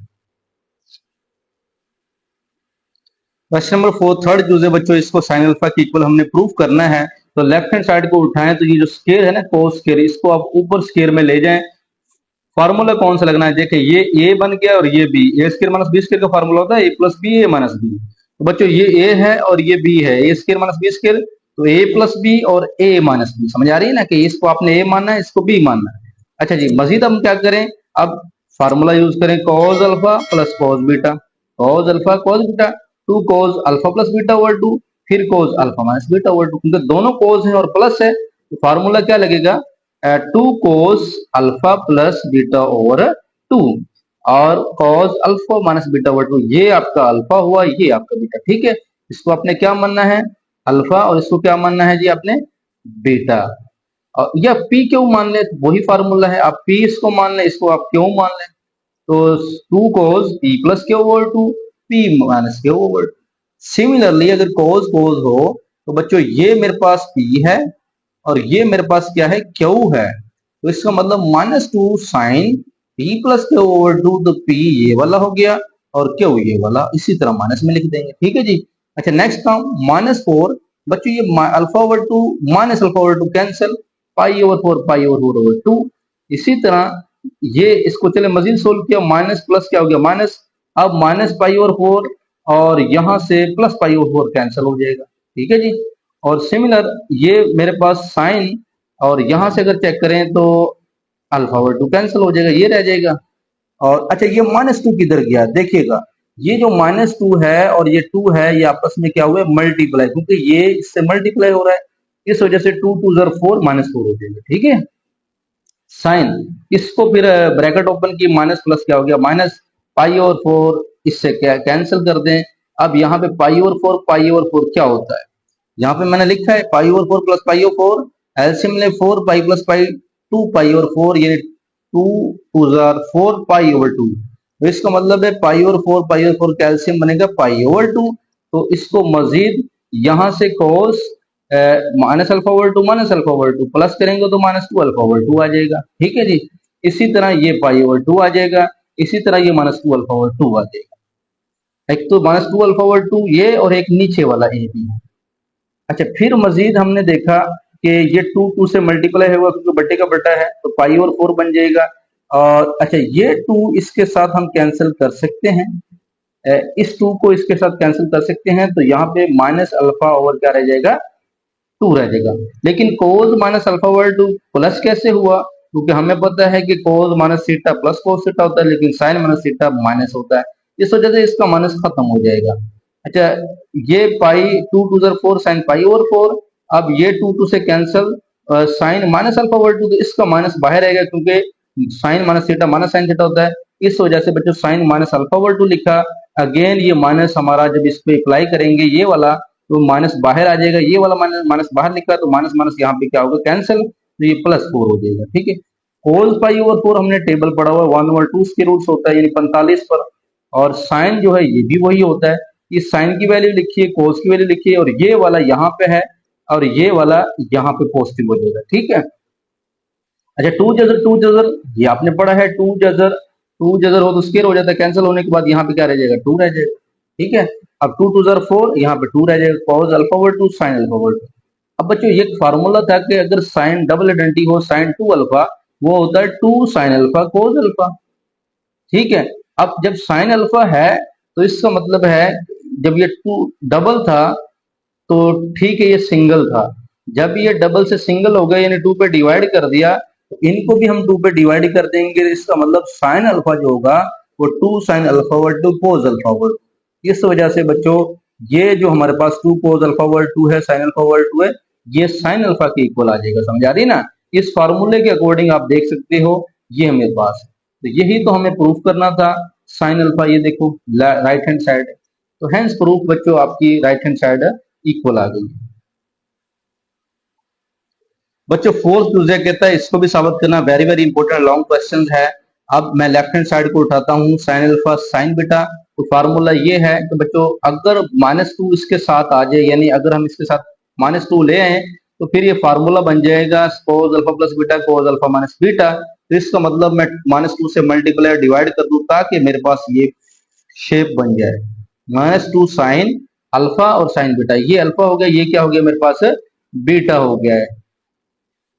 क्वेश्चन नंबर 4 थर्ड जो है बच्चों, इसको साइन अल्फा की इक्वल हमने प्रूफ करना है। तो लेफ्ट हैंड साइड को उठाएं, तो ये जो स्केयर है ना कोस स्केयर, इसको आप ऊपर स्केयर में ले जाएं, फार्मूला कौन सा लगना है, देखिए ये ए बन गया और ये बी, ए स्क्वायर माइनस बी स्क्वायर का फार्मूला होता है ए प्लस बी ए माइनस बी। तो बच्चों ये ए है और ये बी है, ए स्क्वायर माइनस बी स्क्वायर, तो ए प्लस बी और ए माइनस बी, समझ आ रही है ना कि इसको आपने ए मानना है, इसको बी मानना है। अच्छा जी, मजीद हम क्या करें, अब फार्मूला यूज करें cos alpha plus cos beta, cos alpha cos beta, two cos alpha plus beta over two, फिर cos alpha minus beta over two, क्योंकि दोनों कॉज है और प्लस है, तो फार्मूला क्या लगेगा, two cos alpha plus beta over two, और cos alpha minus beta over two, ये आपका अल्फा हुआ, ये आपका बीटा, ठीक है। इसको आपने क्या मानना है, अल्फा, और इसको क्या मानना है जी आपने, बीटा। और या पी क्यों मान ले, वही फार्मूला है, आप पी इसको मान ले, इसको आप क्यों मान ले, तो two cos P plus Q over two, p minus Q over. Similarly अगर कोस कोस हो तो बच्चों ये मेरे पास पी है और ये मेरे पास क्या है, क्यू है, तो इसका मतलब minus two sine P plus Q over two, तो पी ये वाला हो गया और क्यू ये वाला, इसी तरह माइनस में लिख देंगे, ठीक है जी। अच्छा नेक्स्ट काम माइनस फोर, बच्चों ये alpha over two minus alpha over two cancel, pi over four pi over four over two, इसी तरह ये इसको चले मजीद सोल्व किया, माइनस प्लस क्या हो गया माइनस, अब माइनस पाई ओवर फोर और यहां से plus pi over four cancel हो जाएगा, ठीक है जी। और सिमिलर ये मेरे पास साइन, और यहां से अगर चेक करें तो अल्फा ओवर टू कैंसिल हो जाएगा, ये रह जाएगा। और अच्छा ये माइनस टू किधर गया, देखिएगा ये जो माइनस टू है और ये टू है, ये आपस में क्या हुआ, मल्टीप्लाई, क्योंकि ये इससे मल्टीप्लाई हो रहा है, इस वजह से टू टू जर फोर माइनस फोर हो जाएगा, ठीक है। साइन, इसको फिर ब्रैकेट ओपन की, माइनस प्लस क्या हो गया माइनस पाई और फोर, इससे क्या कैंसिल कर दें। अब यहाँ पे पाई और फोर क्या होता है, यहाँ पे मैंने लिखा है पाई और फोर प्लस पाई और फोर, एलसीएम ले four pi plus pi, two pi और फोर, ये टू टू जार फोर पाई ओवर टू, तो इसका मतलब है पाई और फोर कैल्शियम बनेगा पाई ओवर टू। तो इसको मजीद यहां से cos minus alpha over two plus करेंगे तो minus two alpha over two आ जाएगा, ठीक है जी। इसी तरह ये पाई ओवर टू आ जाएगा, इसी तरह ये minus two alpha over two आ जाएगा। एक तो minus two alpha over two ये, और एक नीचे वाला ए भी है। अच्छा फिर मजीद हमने देखा कि ये टू टू से मल्टीप्लाई होगा क्योंकि बट्टे का बट्टा है, तो पाई और फोर बन जाएगा। और अच्छा ये टू इसके साथ हम कैंसिल कर सकते हैं, इस टू को इसके साथ कैंसिल कर सकते हैं, तो यहाँ पे माइनस अल्फा ओवर क्या रह जाएगा, टू रह जाएगा। लेकिन cos minus alpha over two plus कैसे हुआ, क्योंकि हमें पता है कि cos minus theta plus cos theta होता है, लेकिन साइन माइनस थीटा माइनस होता है, इस वजह से इसका माइनस खत्म हो जाएगा। अच्छा ये पाई टू टू जर four sine pi over four, अब ये टू टू से cancel, sine minus alpha over two, तो इसका माइनस बाहर आएगा क्योंकि sine minus theta minus sine theta होता है, इस वजह से बच्चों sine minus alpha over two लिखा। अगेन ये माइनस हमारा जब इस पे अप्लाई करेंगे ये वाला, तो माइनस बाहर आ जाएगा, ये वाला माइनस माइनस बाहर निकला, तो माइनस माइनस यहाँ पे क्या होगा कैंसिल, तो ये प्लस फोर हो जाएगा, ठीक है। कोस पाई ओवर फोर हमने टेबल पढ़ा हुआ है, वन ओवर टू के रूट्स होता है यानी 45 पर, और साइन जो है ये भी वही होता है, इस साइन की वैल्यू लिखिए, कोस की वैल्यू लिखिए, और ये वाला यहाँ पे है और ये वाला यहाँ पे पॉजिटिव हो जाएगा, ठीक है। अच्छा टू जजर ये आपने पढ़ा है, टू जजर हो तो स्केयर हो जाता है, कैंसिल होने के बाद यहाँ पे क्या रह जाएगा, टू रह जाएगा, ठीक है। अब टू टू जर फोर, यहाँ पे टू रह जाएगा, cos alpha over two sine alpha over two. अब बच्चों ये फार्मूला था कि अगर साइन डबल आइडेंटिटी हो साइन टू अल्फा, वो होता है two sine alpha cos alpha, ठीक है। अब जब साइन अल्फा है तो इसका मतलब है जब ये टू डबल था तो ठीक है ये सिंगल था, जब ये डबल से सिंगल हो गया यानी टू पे डिवाइड कर दिया, तो इनको भी हम टू पे डिवाइड कर देंगे, इसका मतलब साइन अल्फा जो होगा वो two sine alpha over two cos alpha over two. इस वजह से बच्चों ये जो हमारे पास two cos alpha over two है साइन अल्फा ओवर टू है, ये साइन अल्फा के इक्वल आ जाएगा, समझ आ रही ना। इस फार्मूले के अकॉर्डिंग आप देख सकते हो ये हमारे पास है, तो यही तो हमें प्रूफ करना था, साइन अल्फा ये देखो राइट हैंड साइड है, तो हैंस प्रूफ बच्चों आपकी राइट हैंड साइड इक्वल आ गई। बच्चों फोर्थ यूजर कहता है इसको भी साबित करना very very important long question है। अब मैं लेफ्ट हैंड साइड को उठाता हूँ, साइन अल्फा साइन बीटा, तो फार्मूला ये है कि बच्चों अगर माइनस टू इसके साथ आ जाए, यानी अगर हम इसके साथ माइनस टू ले आए तो फिर ये फार्मूला बन जाएगा कोस alpha plus beta cos alpha minus beta. तो इसका मतलब मैं माइनस टू से मल्टीप्लाई डिवाइड कर दूं ताकि मेरे पास ये शेप बन जाए, माइनस टू साइन अल्फा और साइन बीटा, ये अल्फा हो गया, ये क्या हो गया मेरे पास बीटा हो गया है।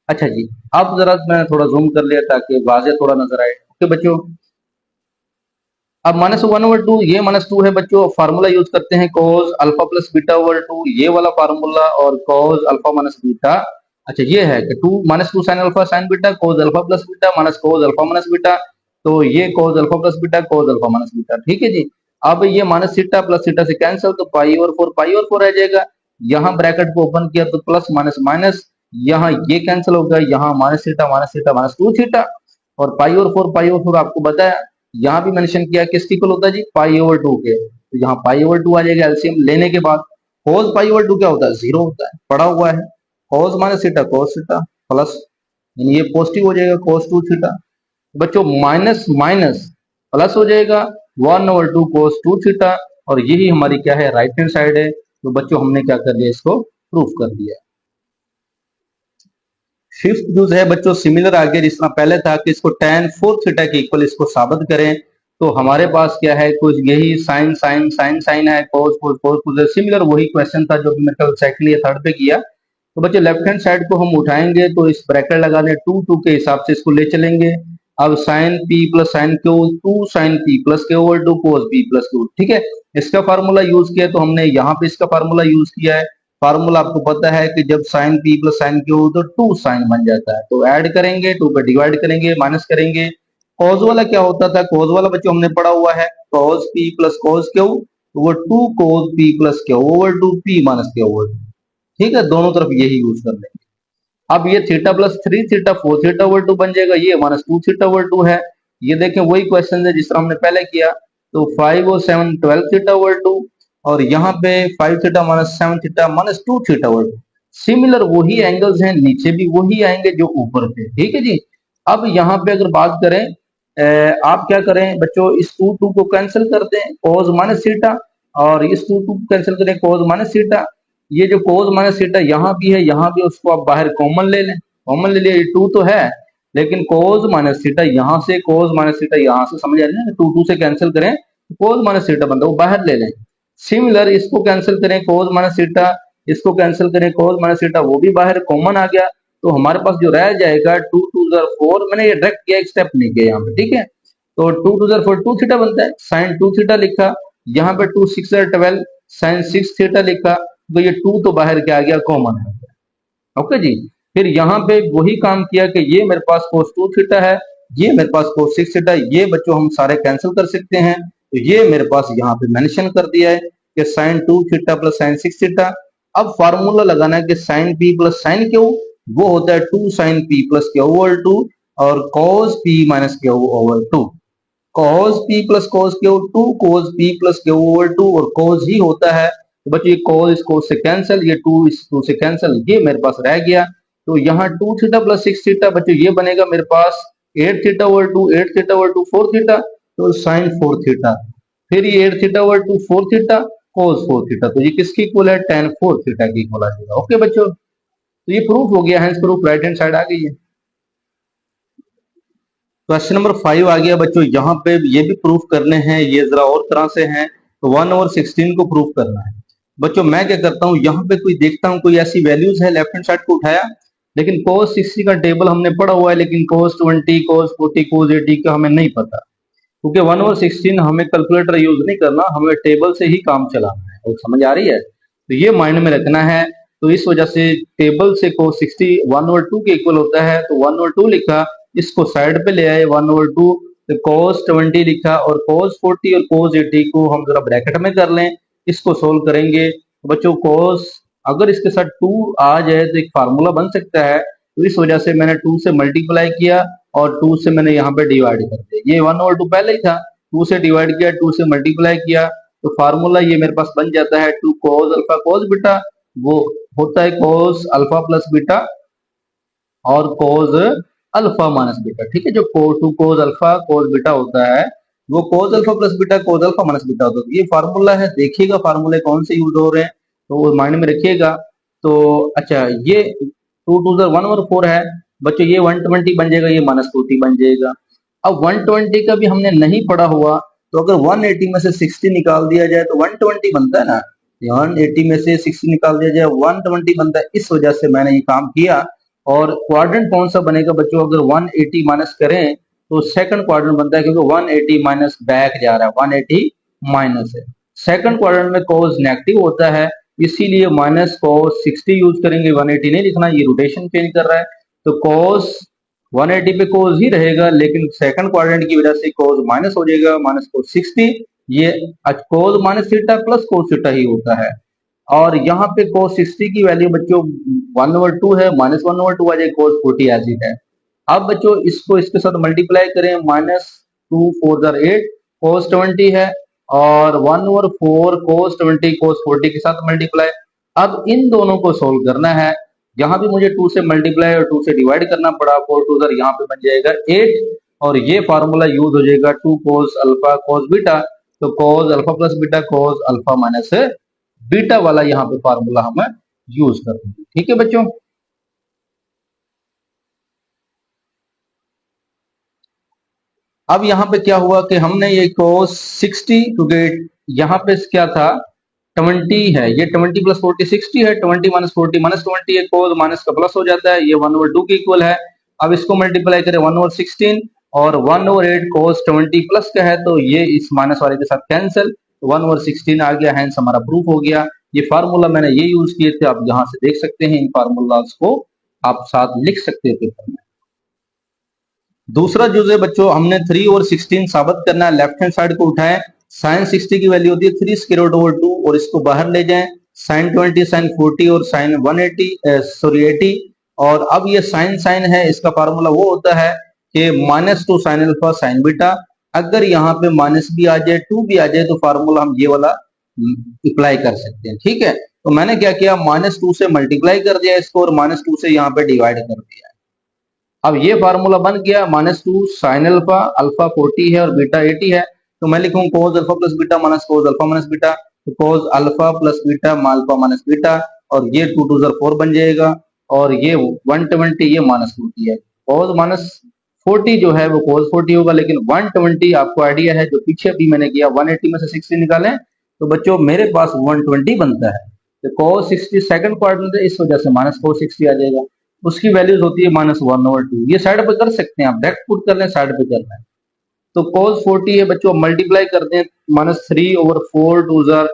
अच्छा जी अब जरा मैं थोड़ा जूम कर लिया ताकि वाजे थोड़ा नजर आए। तो बच्चों अब -1/2 ये -2 है बच्चों। फार्मूला यूज करते हैं cos alpha plus beta over 2, ये वाला फार्मूला, और cos अल्फा माइनस बीटा। अच्छा ये है कि 2 -2 sin alpha sin beta cos alpha plus beta minus cos alpha minus beta, तो ये cos alpha plus beta cos alpha minus beta, ठीक है जी। अब ये माइनस थीटा प्लस थीटा से कैंसिल, तो पाई और 4 रह जाएगा। यहाँ ब्रैकेट को ओपन किया तो प्लस माइनस माइनस, यहाँ ये कैंसिल होगा, यहाँ माइनस थीटा माइनस 2 थीटा, और पाई और 4 आपको बताया, यहाँ भी मेंशन किया किसके इक्वल होता है जी, पाई ओवर 2 के। तो यहाँ पाई ओवर 2 आ जाएगा एलसीएम लेने के बाद। cos पाई ओवर 2 क्या होता है, 0 होता है, पड़ा हुआ है। cos minus theta cos theta plus, यानी ये पॉजिटिव हो जाएगा cos 2 थीटा। बच्चों माइनस माइनस प्लस हो जाएगा 1/2 cos 2 थीटा, और यही हमारी क्या है, राइट हैंड साइड है। तो बच्चों हमने क्या कर दिया, इसको प्रूफ कर दिया। फिफ्थ यूज है बच्चों सिमिलर आगे, जिसमें पहले था कि इसको tan 4 थीटा के इक्वल इसको साबित करें। तो हमारे पास क्या है, कुछ यही साइन साइन साइन साइन है, cos cos cos cos similar वही क्वेश्चन था जो मेरे ख्याल सेकंड या थर्ड पे किया। तो बच्चे लेफ्ट हैंड साइड को हम उठाएंगे तो इस ब्रैकेट लगा दें 2 2 के हिसाब से इसको ले चलेंगे। अब sine P plus sine Q 2 sine P plus के over 2 cos P plus Q, ठीक है। इसका फार्मूला यूज किया तो हमने यहाँ पे इसका फार्मूला यूज किया है। फार्मूला आपको पता है कि जब sine P plus sine Q तो 2 साइन बन जाता है, तो ऐड करेंगे 2 पे डिवाइड करेंगे माइनस करेंगे। कॉज वाला क्या होता था, कॉज वाला बच्चों हमने पढ़ा हुआ है, cause P plus cos Q, तो वो 2 cos P plus Q over 2 P minus Q over 2, ठीक है। दोनों तरफ यही यूज कर लेंगे। अब ये theta plus 3 theta 4 theta over 2 बन जाएगा, ये माइनस 2 थीटा ओवर 2 है। ये देखें वही क्वेश्चन है जिस तरह हमने पहले किया। तो 5 और 7 12 थीटा ओवर 2, और यहाँ पे 5 theta minus 7 theta minus 2 theta over 2। Similar वही एंगल्स हैं, नीचे भी वही आएंगे जो ऊपर थे, ठीक है जी। अब यहाँ पे अगर बात करें, आप क्या करें बच्चों, इस 2 2 को कैंसिल कर दें cos माइनस थीटा, और इस 2 2 को कैंसिल करें cos माइनस थीटा। ये जो cos माइनस थीटा यहाँ भी है, यहाँ भी, उसको आप बाहर कॉमन ले लें, कॉमन ले लिए 2 तो है, लेकिन cos माइनस थीटा यहाँ से, cos माइनस थीटा यहाँ से, समझ आ रही है ना, 2 2 से कैंसिल करें cos माइनस थीटा बनता है, वो बाहर ले लें। सिमिलर इसको कैंसिल करें cos माइनस थीटा, इसको कैंसिल करें cos माइनस थीटा, वो भी बाहर कॉमन आ गया। तो हमारे पास जो रह जाएगा 2 2 4, मैंने ये डायरेक्ट किया, एक स्टेप नहीं किया यहाँ पे, ठीक है। तो 2 2 4 2 थीटा बनता है, साइन 2 थीटा लिखा, यहाँ पे 2 6 12 साइन 6 थीटा लिखा, तो ये 2 तो बाहर क्या आ गया, कॉमन है, ओके जी। फिर यहाँ पे वही काम किया कि ये मेरे पास cos 2 थीटा है, ये मेरे पास cos 6 थीटा, ये बच्चों हम सारे कैंसिल कर सकते हैं। तो ये मेरे पास यहाँ पे मेंशन कर दिया है कि sine 2 theta plus sine 6 theta. अब फार्मूला लगाना है कि sine P plus sine q, वो होता है 2 sine P plus Q over 2, और cos p minus Q over 2। cos p plus cos q 2 cos p plus Q over 2, और cos ही होता है। तो बच्चों ये cos इस cos से कैंसिल, ये 2 इस 2 से कैंसिल, ये मेरे पास रह गया। तो यहाँ 2 थीटा प्लस 6 थीटा बच्चों ये बनेगा मेरे पास 8 theta over 2 8 theta over 2 4 theta, तो साइन 4 थीटा। फिर ये 8 theta over 2 4 theta cos 4 theta, तो ये किसकी इक्वल है, tan 4 थीटा की इक्वल आ जाएगा, ओके बच्चों। तो ये प्रूफ हो गया, hence proof right hand side आ गई है। क्वेश्चन नंबर 5 आ गया बच्चों, यहाँ पे ये भी प्रूफ करने हैं, ये जरा और तरह से हैं। तो 1/16 को प्रूफ करना है बच्चों। मैं क्या करता हूँ, यहाँ पे कोई देखता हूँ कोई ऐसी वैल्यूज है, लेफ्ट हैंड साइड को उठाया, लेकिन cos 60 का टेबल हमने पढ़ा हुआ है, लेकिन cos 20 cos 40 cos 80 का हमें नहीं पता, क्योंकि 1/16 हमें कैलकुलेटर यूज नहीं करना, हमें टेबल से ही काम चलाना है, और समझ आ रही है। तो ये माइंड में रखना है। तो इस वजह से टेबल से cos 60 1/2 के इक्वल होता है, तो 1/2 लिखा, इसको साइड पे ले आए 1/2, तो cos 20 लिखा, और cos 40 और cos 80 को हम जरा ब्रैकेट में कर लें, इसको सोल्व करेंगे। तो बच्चों cos अगर इसके साथ 2 आ जाए तो एक फार्मूला बन सकता है, तो इस वजह से मैंने 2 से मल्टीप्लाई किया, और 2 से मैंने यहाँ पे डिवाइड कर दिया। ये 1/2 पहले ही था, 2 से डिवाइड किया, 2 से मल्टीप्लाई किया, तो फार्मूला ये मेरे पास बन जाता है 2 cos अल्फा cos बीटा, वो होता है cos अल्फा प्लस बीटा और cos अल्फा माइनस बीटा, ठीक है। जो 2 cos अल्फा cos बीटा होता है, वो cos alpha plus beta cos alpha minus beta होता है। ये फार्मूला है, देखिएगा फार्मूले कौन से यूज हो रहे हैं, तो माइंड में रखिएगा। तो अच्छा, ये 2 2 1/4 है बच्चों, ये 120 बन जाएगा, ये -40 बन जाएगा। अब 120 का भी हमने नहीं पढ़ा हुआ, तो अगर 180 में से 60 निकाल दिया जाए तो 120 बनता है ना, 180 में से 60 निकाल दिया जाए 120 बनता है। इस वजह से मैंने ये काम किया। और क्वाड्रेंट कौन सा बनेगा बच्चों, अगर 180 माइनस करें तो सेकंड क्वाड्रेंट बनता है, क्योंकि 180 माइनस बैक जा रहा है, 180 माइनस है। सेकंड क्वाड्रेंट में कॉज नेगेटिव होता है, इसीलिए माइनस कॉस 60 यूज करेंगे, 180 नहीं लिखना, ये रोटेशन चेंज कर रहा है। तो कॉस 180 पे कॉस ही रहेगा, लेकिन सेकंड क्वाड्रेंट की वजह से कॉस माइनस हो जाएगा, माइनस कॉस 60। ये cos minus theta plus cos theta ही होता है। और यहाँ पे cos 60 की वैल्यू बच्चों 1/2 है, -1/2 आ जाए, cos 40 एज इट है। अब बच्चों इसको इसके साथ मल्टीप्लाई करें, -2 4 जार 8 cos 20 है, और 1/4 cos 20 cos 40 के साथ मल्टीप्लाई। अब इन दोनों को सोल्व करना है, यहाँ भी मुझे 2 से मल्टीप्लाई और 2 से डिवाइड करना पड़ा, 4 2 जार यहाँ पे बन जाएगा 8, और ये फार्मूला यूज हो जाएगा 2 cos अल्फा cos बीटा। तो cos alpha plus beta cos alpha minus beta वाला यहाँ पे फार्मूला हम यूज करते हैं। ठीक है बच्चों, अब यहाँ पे क्या हुआ कि हमने ये cos 60, क्योंकि यहाँ पे क्या था 20 है, ये 20 प्लस 40 60 है, 20 माइनस 40 माइनस 20 है, cos माइनस का प्लस हो जाता है, ये 1/2 के इक्वल है। अब इसको मल्टीप्लाई करें 1/16, और 1/8 cos 20 प्लस का है, तो ये इस माइनस वाले के साथ कैंसिल, 1/16 आ गया, हैंस हमारा प्रूफ हो गया। ये फार्मूला मैंने ये यूज किए थे, आप यहाँ से देख सकते हैं, इन फार्मूलाज को आप साथ लिख सकते थे। दूसरा जो है बच्चों, हमने 3 और 16 साबित करना है, लेफ्ट हैंड साइड को उठाएं, साइन 60 की वैल्यू होती है 3 स्क्वायर रूट ओवर 2, और इसको बाहर ले जाएं, साइन 20 साइन 40 और साइन 180 सॉरी 80। और अब ये साइन साइन है, इसका फार्मूला वो होता है कि -2 साइन अल्फा साइन बीटा। अगर यहाँ पे माइनस भी आ जाए 2 भी आ जाए, तो फार्मूला हम ये वाला अप्लाई कर सकते हैं। ठीक है, तो मैंने क्या किया, -2 से मल्टीप्लाई कर दिया इसको, और -2 से यहाँ पे डिवाइड कर दिया। अब ये फार्मूला बन गया, -2 साइन अल्फा, अल्फा 40 है और बीटा 80 है, तो मैं लिखूं cos alpha plus beta minus cos alpha minus beta, तो cos alpha plus beta alpha minus beta, और ये 2 2 4 बन जाएगा, और ये 120, ये -40 है। cos माइनस 40 जो है वो cos 40 होगा, लेकिन 120 आपको आइडिया है, जो पीछे भी मैंने किया, 180 में से 60 निकालें तो बच्चों मेरे पास 120 बनता है। तो cos 60 सेकंड क्वाड्रेंट है, इस वजह से माइनस cos 60 आ जाएगा, उसकी वैल्यूज होती है -1/2। ये साइड पे कर सकते हैं आप, डायरेक्ट पुट कर लें, साइड पे करना है। तो cos 40 है बच्चों, मल्टीप्लाई कर दें, -3/4 2 जार,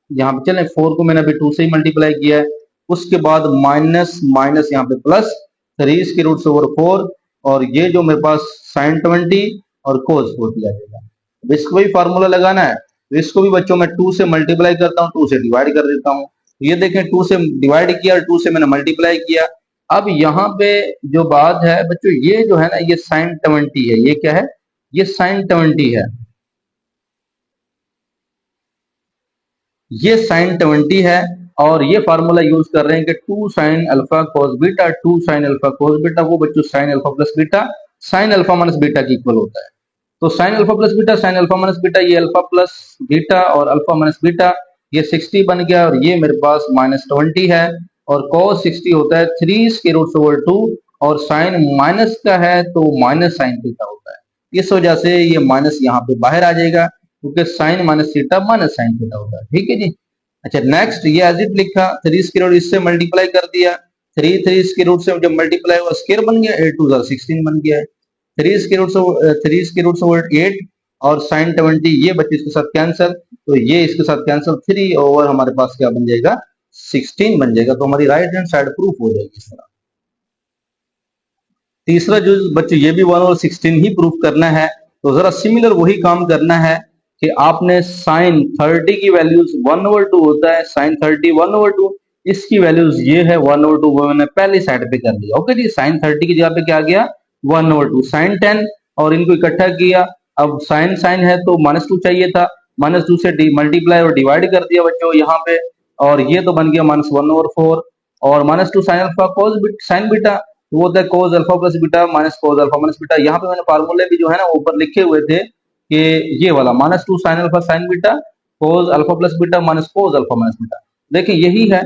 यहाँ पे चलें 4 को मैंने अभी 2 से ही मल्टीप्लाई किया है, उसके बाद माइनस माइनस यहाँ पे प्लस 3√4, और ये जो मेरे पास साइन 20 और cos 40 आ जाएगा। इसको भी फार्मूला लगाना है, तो इसको भी बच्चों मैं 2 से मल्टीप्लाई करता हूँ, 2 से डिवाइड कर देता हूँ। ये देखें, 2 से डिवाइड किया और 2 से मैंने मल्टीप्लाई किया। अब यहाँ पे जो बात है बच्चों, ये जो है ना, ये साइन 20 है, ये क्या है, ये साइन 20 है, ये साइन 20 है, और ये फार्मूला यूज कर रहे हैं कि 2 sine alpha cos beta, 2 sine alpha cos beta, वो बच्चों sign alpha plus beta sine alpha minus beta की इक्वल होता है। तो sign alpha plus beta sine alpha minus beta, ये अल्फा प्लस बीटा और अल्फा माइनस बीटा, ये 60 बन गया, और ये मेरे पास -20 है, और cos 60 होता है 3√2, और साइन माइनस का है तो माइनस साइन थीटा होता है, इस वजह से ये माइनस यहाँ पे बाहर आ जाएगा, क्योंकि sine minus theta minus sine theta होता है। ठीक है जी। अच्छा, नेक्स्ट ये एज इट लिखा, 3 इससे मल्टीप्लाई कर दिया, 3 स्क्वायर रूट से जब मल्टीप्लाई हुआ स्क्वायर बन गया, 8 2 16 बन गया है, 3 स्क्वायर रूट 8, और साइन 20 ये बच्चे इसके साथ कैंसिल, तो ये इसके साथ कैंसिल, 3 ओवर हमारे पास क्या बन जाएगा, 16 बन जाएगा। तो हमारी राइट हैंड साइड प्रूफ हो जाएगी इस तरह। तीसरा जो बच्चे, ये भी 1/16 ही प्रूफ करना है, तो जरा सिमिलर वही काम करना है कि आपने साइन 30 की वैल्यूज 1/2 होता है, साइन 30 1/2, इसकी वैल्यूज ये है 1/2, वो मैंने पहली साइड पे कर लिया। ओके जी, साइन 30 की जगह पे क्या आ गया 1/2, साइन 10, और इनको इकट्ठा किया। अब साइन साइन है तो -2 चाहिए था, -2 से मल्टीप्लाई और डिवाइड कर दिया बच्चों यहाँ पे, और ये तो बन गया -1/4, और -2 sine alpha cos sign beta, वो होता है cos alpha plus beta minus cos alpha minus beta. यहाँ पे मैंने फार्मूले भी जो है ना ऊपर लिखे हुए थे कि ये वाला -2 sine alpha sine beta cos alpha plus beta minus cos alpha minus beta, देखिए यही है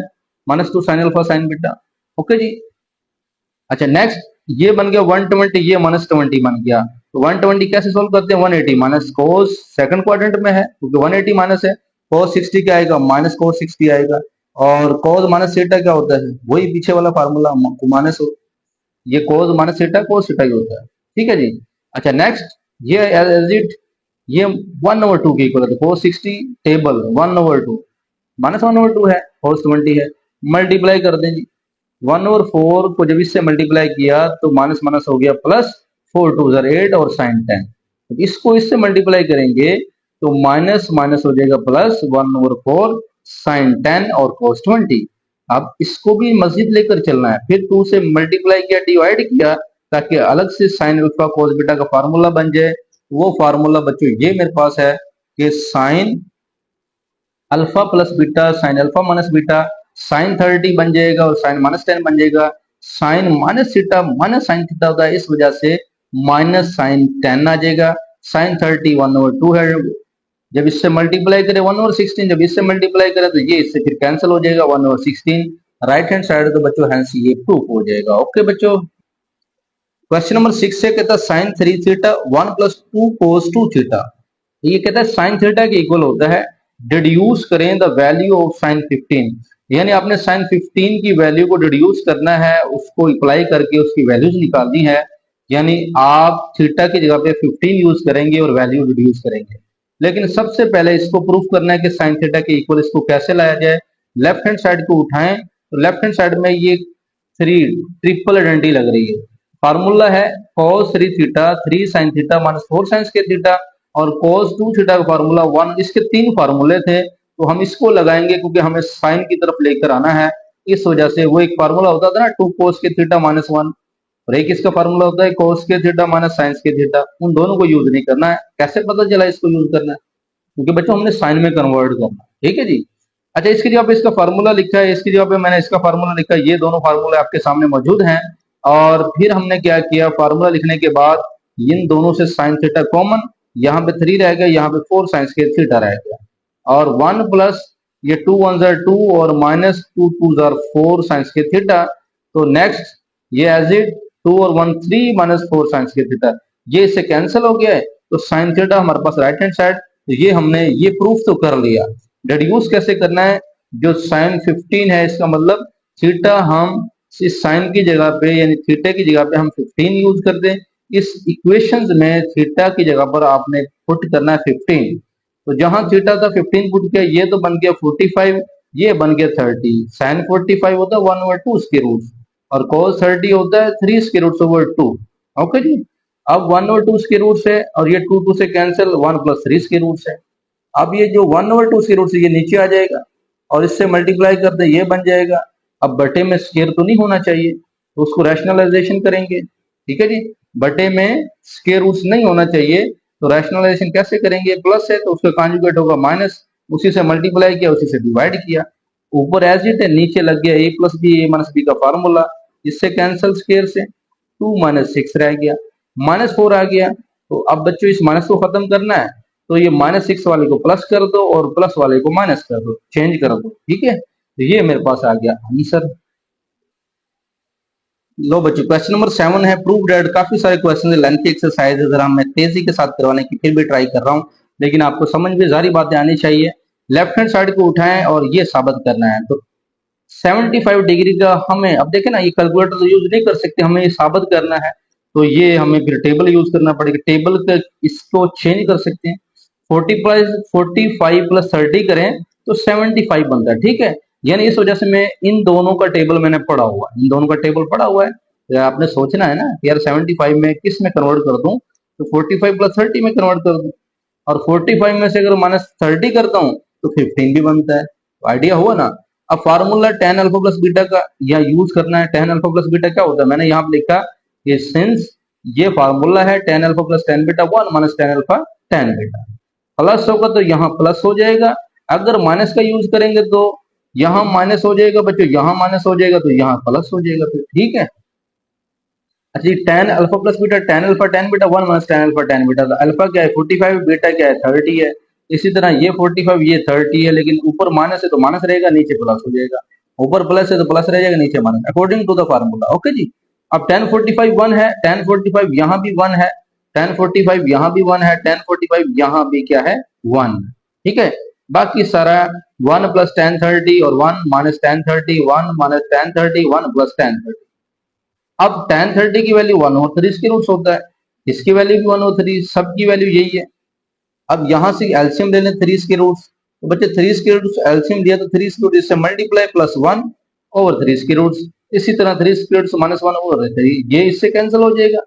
-2 sine alpha sine beta. Okay जी। अच्छा, नेक्स्ट ये बन गया 120, ये -20 बन गया, तो 120 कैसे सोल्व करते हैं, 180 माइनस cos सेकंड क्वाड्रेंट में है, क्योंकि 180 माइनस है, cos 60 क्या आएगा, माइनस cos 60 आएगा, और cos माइनस थीटा क्या होता है, वही पीछे वाला फार्मूला माइनस, ये cos minus theta cos theta ही होता है। ठीक है जी। अच्छा नेक्स्ट, ये एज इट ये 1/2 के इक्वल है, तो cos 60 टेबल 1/2 -1/2 है, cos 20 है, मल्टीप्लाई कर दें जी। 1/4 को जब इससे मल्टीप्लाई किया तो माइनस माइनस हो गया प्लस, 4 2 8 और साइन 10। तो इसको इससे मल्टीप्लाई करेंगे तो माइनस माइनस हो जाएगा प्लस 1/4 साइन 10 और cos 20। अब इसको भी मस्जिद लेकर चलना है, फिर 2 से मल्टीप्लाई किया, डिवाइड किया, ताकि अलग से साइन अल्फा cos बीटा का फार्मूला बन जाए। वो फार्मूला बच्चों ये मेरे पास है कि sine alpha plus beta sine alpha minus beta sine 30 बन जाएगा और साइन -10 बन जाएगा। Sine minus theta minus sine theta होता है, इस वजह से माइनस साइन 10 आ जाएगा। साइन 30 1/2 है, जब इससे मल्टीप्लाई करें 1/16, जब इससे मल्टीप्लाई करें तो ये इससे फिर कैंसिल हो जाएगा 1/16, राइट हैंड साइड, तो बच्चों हैंस ये प्रूफ हो जाएगा। ओके बच्चों, क्वेश्चन नंबर 6 से कहता है साइन 3 थीटा 1 + 2 cos 2 थीटा। ये कहता है साइन थीटा के इक्वल होता है, डिड्यूस करें द वैल्यू ऑफ साइन 15, यानी आपने साइन 15 की वैल्यू को डिड्यूस करना है, उसको अप्लाई करके उसकी वैल्यूज निकालनी है। यानी आप थीटा की जगह पे 15 यूज करेंगे और वैल्यू डिड्यूस करेंगे। लेकिन सबसे पहले इसको प्रूफ करना है कि साइन थीटा के इक्वल इसको कैसे लाया जाए। लेफ्ट हैंड साइड को उठाएं तो लेफ्ट हैंड साइड में ये 3 ट्रिपल आइडेंटिटी लग रही है। फार्मूला है cos 3 theta 3 sin theta -4 sin square theta, और cos 2 थीटा का फार्मूला 1। इसके 3 फार्मूले थे, तो हम इसको लगाएंगे क्योंकि हमें साइन की तरफ लेकर आना है। इस वजह से वो एक फार्मूला होता था ना 2 cos के थीटा -1, और एक इसका फार्मूला होता है cos के थीटा sin के थीटा। उन दोनों को यूज नहीं करना है। कैसे पता चला इसको यूज करना है? क्योंकि बच्चों हमने साइन में कन्वर्ट करना है। ठीक है जी। अच्छा, इसकी जगह पे इसका फार्मूला लिखा है, इसकी जगह पे मैंने इसका फार्मूला लिखा है। ये दोनों फार्मूले आपके सामने मौजूद हैं। और फिर हमने क्या किया, फार्मूला लिखने के बाद इन दोनों से साइन थीटा कॉमन, यहाँ पे 3 रह गया, यहाँ पे 4 साइन स्क्वायर थीटा रह गया, और 1 प्लस ये 2 1 जार 2 और -2 2 जार 4 साइन स्क्वायर थीटा। तो नेक्स्ट ये एज इट 2 और 1 3 -4 साइन स्क्वायर थीटा, ये इससे कैंसिल हो गया है। तो साइन थीटा हमारे पास राइट हैंड साइड, तो ये हमने ये प्रूफ तो कर लिया। डिड्यूस कैसे करना है, जो साइन 15 है इसका मतलब थीटा हम इस साइन की जगह पे यानी थीटा की जगह पे हम 15 यूज कर दें। इस इक्वेशंस में थीटा की जगह पर आपने पुट करना है 15। तो जहां थीटा था 15 पुट किया, ये तो बन गया 45, ये बन गया 30। साइन 45 होता है 1/2 स्क्वायर रूट, और cos 30 होता है 3 स्क्वायर रूट ओवर 2। ओके जी। अब 1/2 स्क्वायर रूट से और ये 2 2 से कैंसिल, 1 + 3 स्क्वायर रूट से। अब ये जो 1/2 स्क्वायर रूट से ये नीचे आ जाएगा, और इससे मल्टीप्लाई कर दे ये बन जाएगा। अब बटे में स्क्वायर तो नहीं होना चाहिए, तो उसको रैशनलाइजेशन करेंगे। ठीक है जी, बटे में स्क्वायर रूट्स नहीं होना चाहिए, तो रैशनलाइजेशन कैसे करेंगे, प्लस है तो उसका कॉन्जुगेट होगा माइनस, उसी से मल्टीप्लाई किया, उसी से डिवाइड किया, ऊपर एज इट है, नीचे लग गया a + b a - b का फार्मूला, इससे कैंसिल स्क्वायर से 2 - 6 रह गया, -4 आ गया। तो अब बच्चों इस माइनस को खत्म करना है, तो ये -6 वाले को प्लस कर दो और प्लस वाले को माइनस कर दो, चेंज कर दो। ठीक है, तो ये मेरे पास आ गया आंसर। लो बच्चों, क्वेश्चन नंबर 7 है प्रूव डेट। काफी सारे क्वेश्चन लेंथी एक्सरसाइज है, जरा मैं तेजी के साथ करवाने की फिर भी ट्राई कर रहा हूँ, लेकिन आपको समझ में सारी बातें आनी चाहिए। लेफ्ट हैंड साइड को उठाएं और ये साबित करना है। तो 75 डिग्री का हमें, अब देखें ना, ये कैलकुलेटर तो यूज नहीं कर सकते, हमें ये साबित करना है, तो ये हमें फिर टेबल यूज करना पड़ेगा। टेबल का इसको चेंज कर सकते हैं, 45 + 30 करें तो 75 बनता है। ठीक है, यानी इस वजह से मैं इन दोनों का टेबल मैंने पढ़ा हुआ है, इन दोनों का टेबल पढ़ा हुआ है। तो आपने सोचना है ना कि यार 75 में किस में कन्वर्ट कर दूं, तो 45 + 30 में कन्वर्ट कर दूं, और 45 में से अगर -30 करता हूं तो 15 भी बनता है। तो आइडिया हुआ ना। अब formula tan alpha plus beta का यहाँ यूज करना है। tan अल्फा प्लस बीटा क्या होता है, मैंने यहाँ पे लिखा कि सिंस ये फार्मूला है tan alpha plus tan beta 1 - tan alpha tan beta, plus होगा तो यहाँ प्लस हो जाएगा, अगर माइनस का यूज करेंगे तो यहाँ माइनस हो जाएगा बच्चों, यहाँ माइनस हो जाएगा तो यहाँ प्लस हो जाएगा फिर। ठीक है, अच्छा tan alpha plus beta tan alpha tan beta 1 - tan alpha tan beta, तो अल्फा क्या है 45, बीटा क्या है 30 है। इसी तरह ये 45 ये 30 है, लेकिन ऊपर माइनस है तो माइनस रहेगा, नीचे प्लस हो जाएगा, ऊपर प्लस है तो प्लस रह जाएगा, नीचे minus, according to the formula. Okay जी। अब tan 45 1 है, tan 45 यहाँ भी 1 है, tan 45 यहाँ भी 1 है, tan 45 यहाँ भी क्या है 1। ठीक है, बाकी सारा 1 + tan 30 और 1 - tan 30, 1 - tan 30, 1 + tan 30। अब tan 30 की वैल्यू 1/3 स्क्वायर रूट होता है। इसकी वैल्यू भी 103, सबकी वैल्यू यही है। अब यहां से एलसीएम ले लें 3 स्क्वायर रूट्स, तो बच्चे 3 स्क्वायर रूट्स एलसीएम लिया तो 3 स्क्वायर रूट इससे multiply plus 1 over 3 square roots. इसी तरह 3 स्क्वायर रूट्स माइनस 1 ओवर 3, ये इससे कैंसिल हो जाएगा।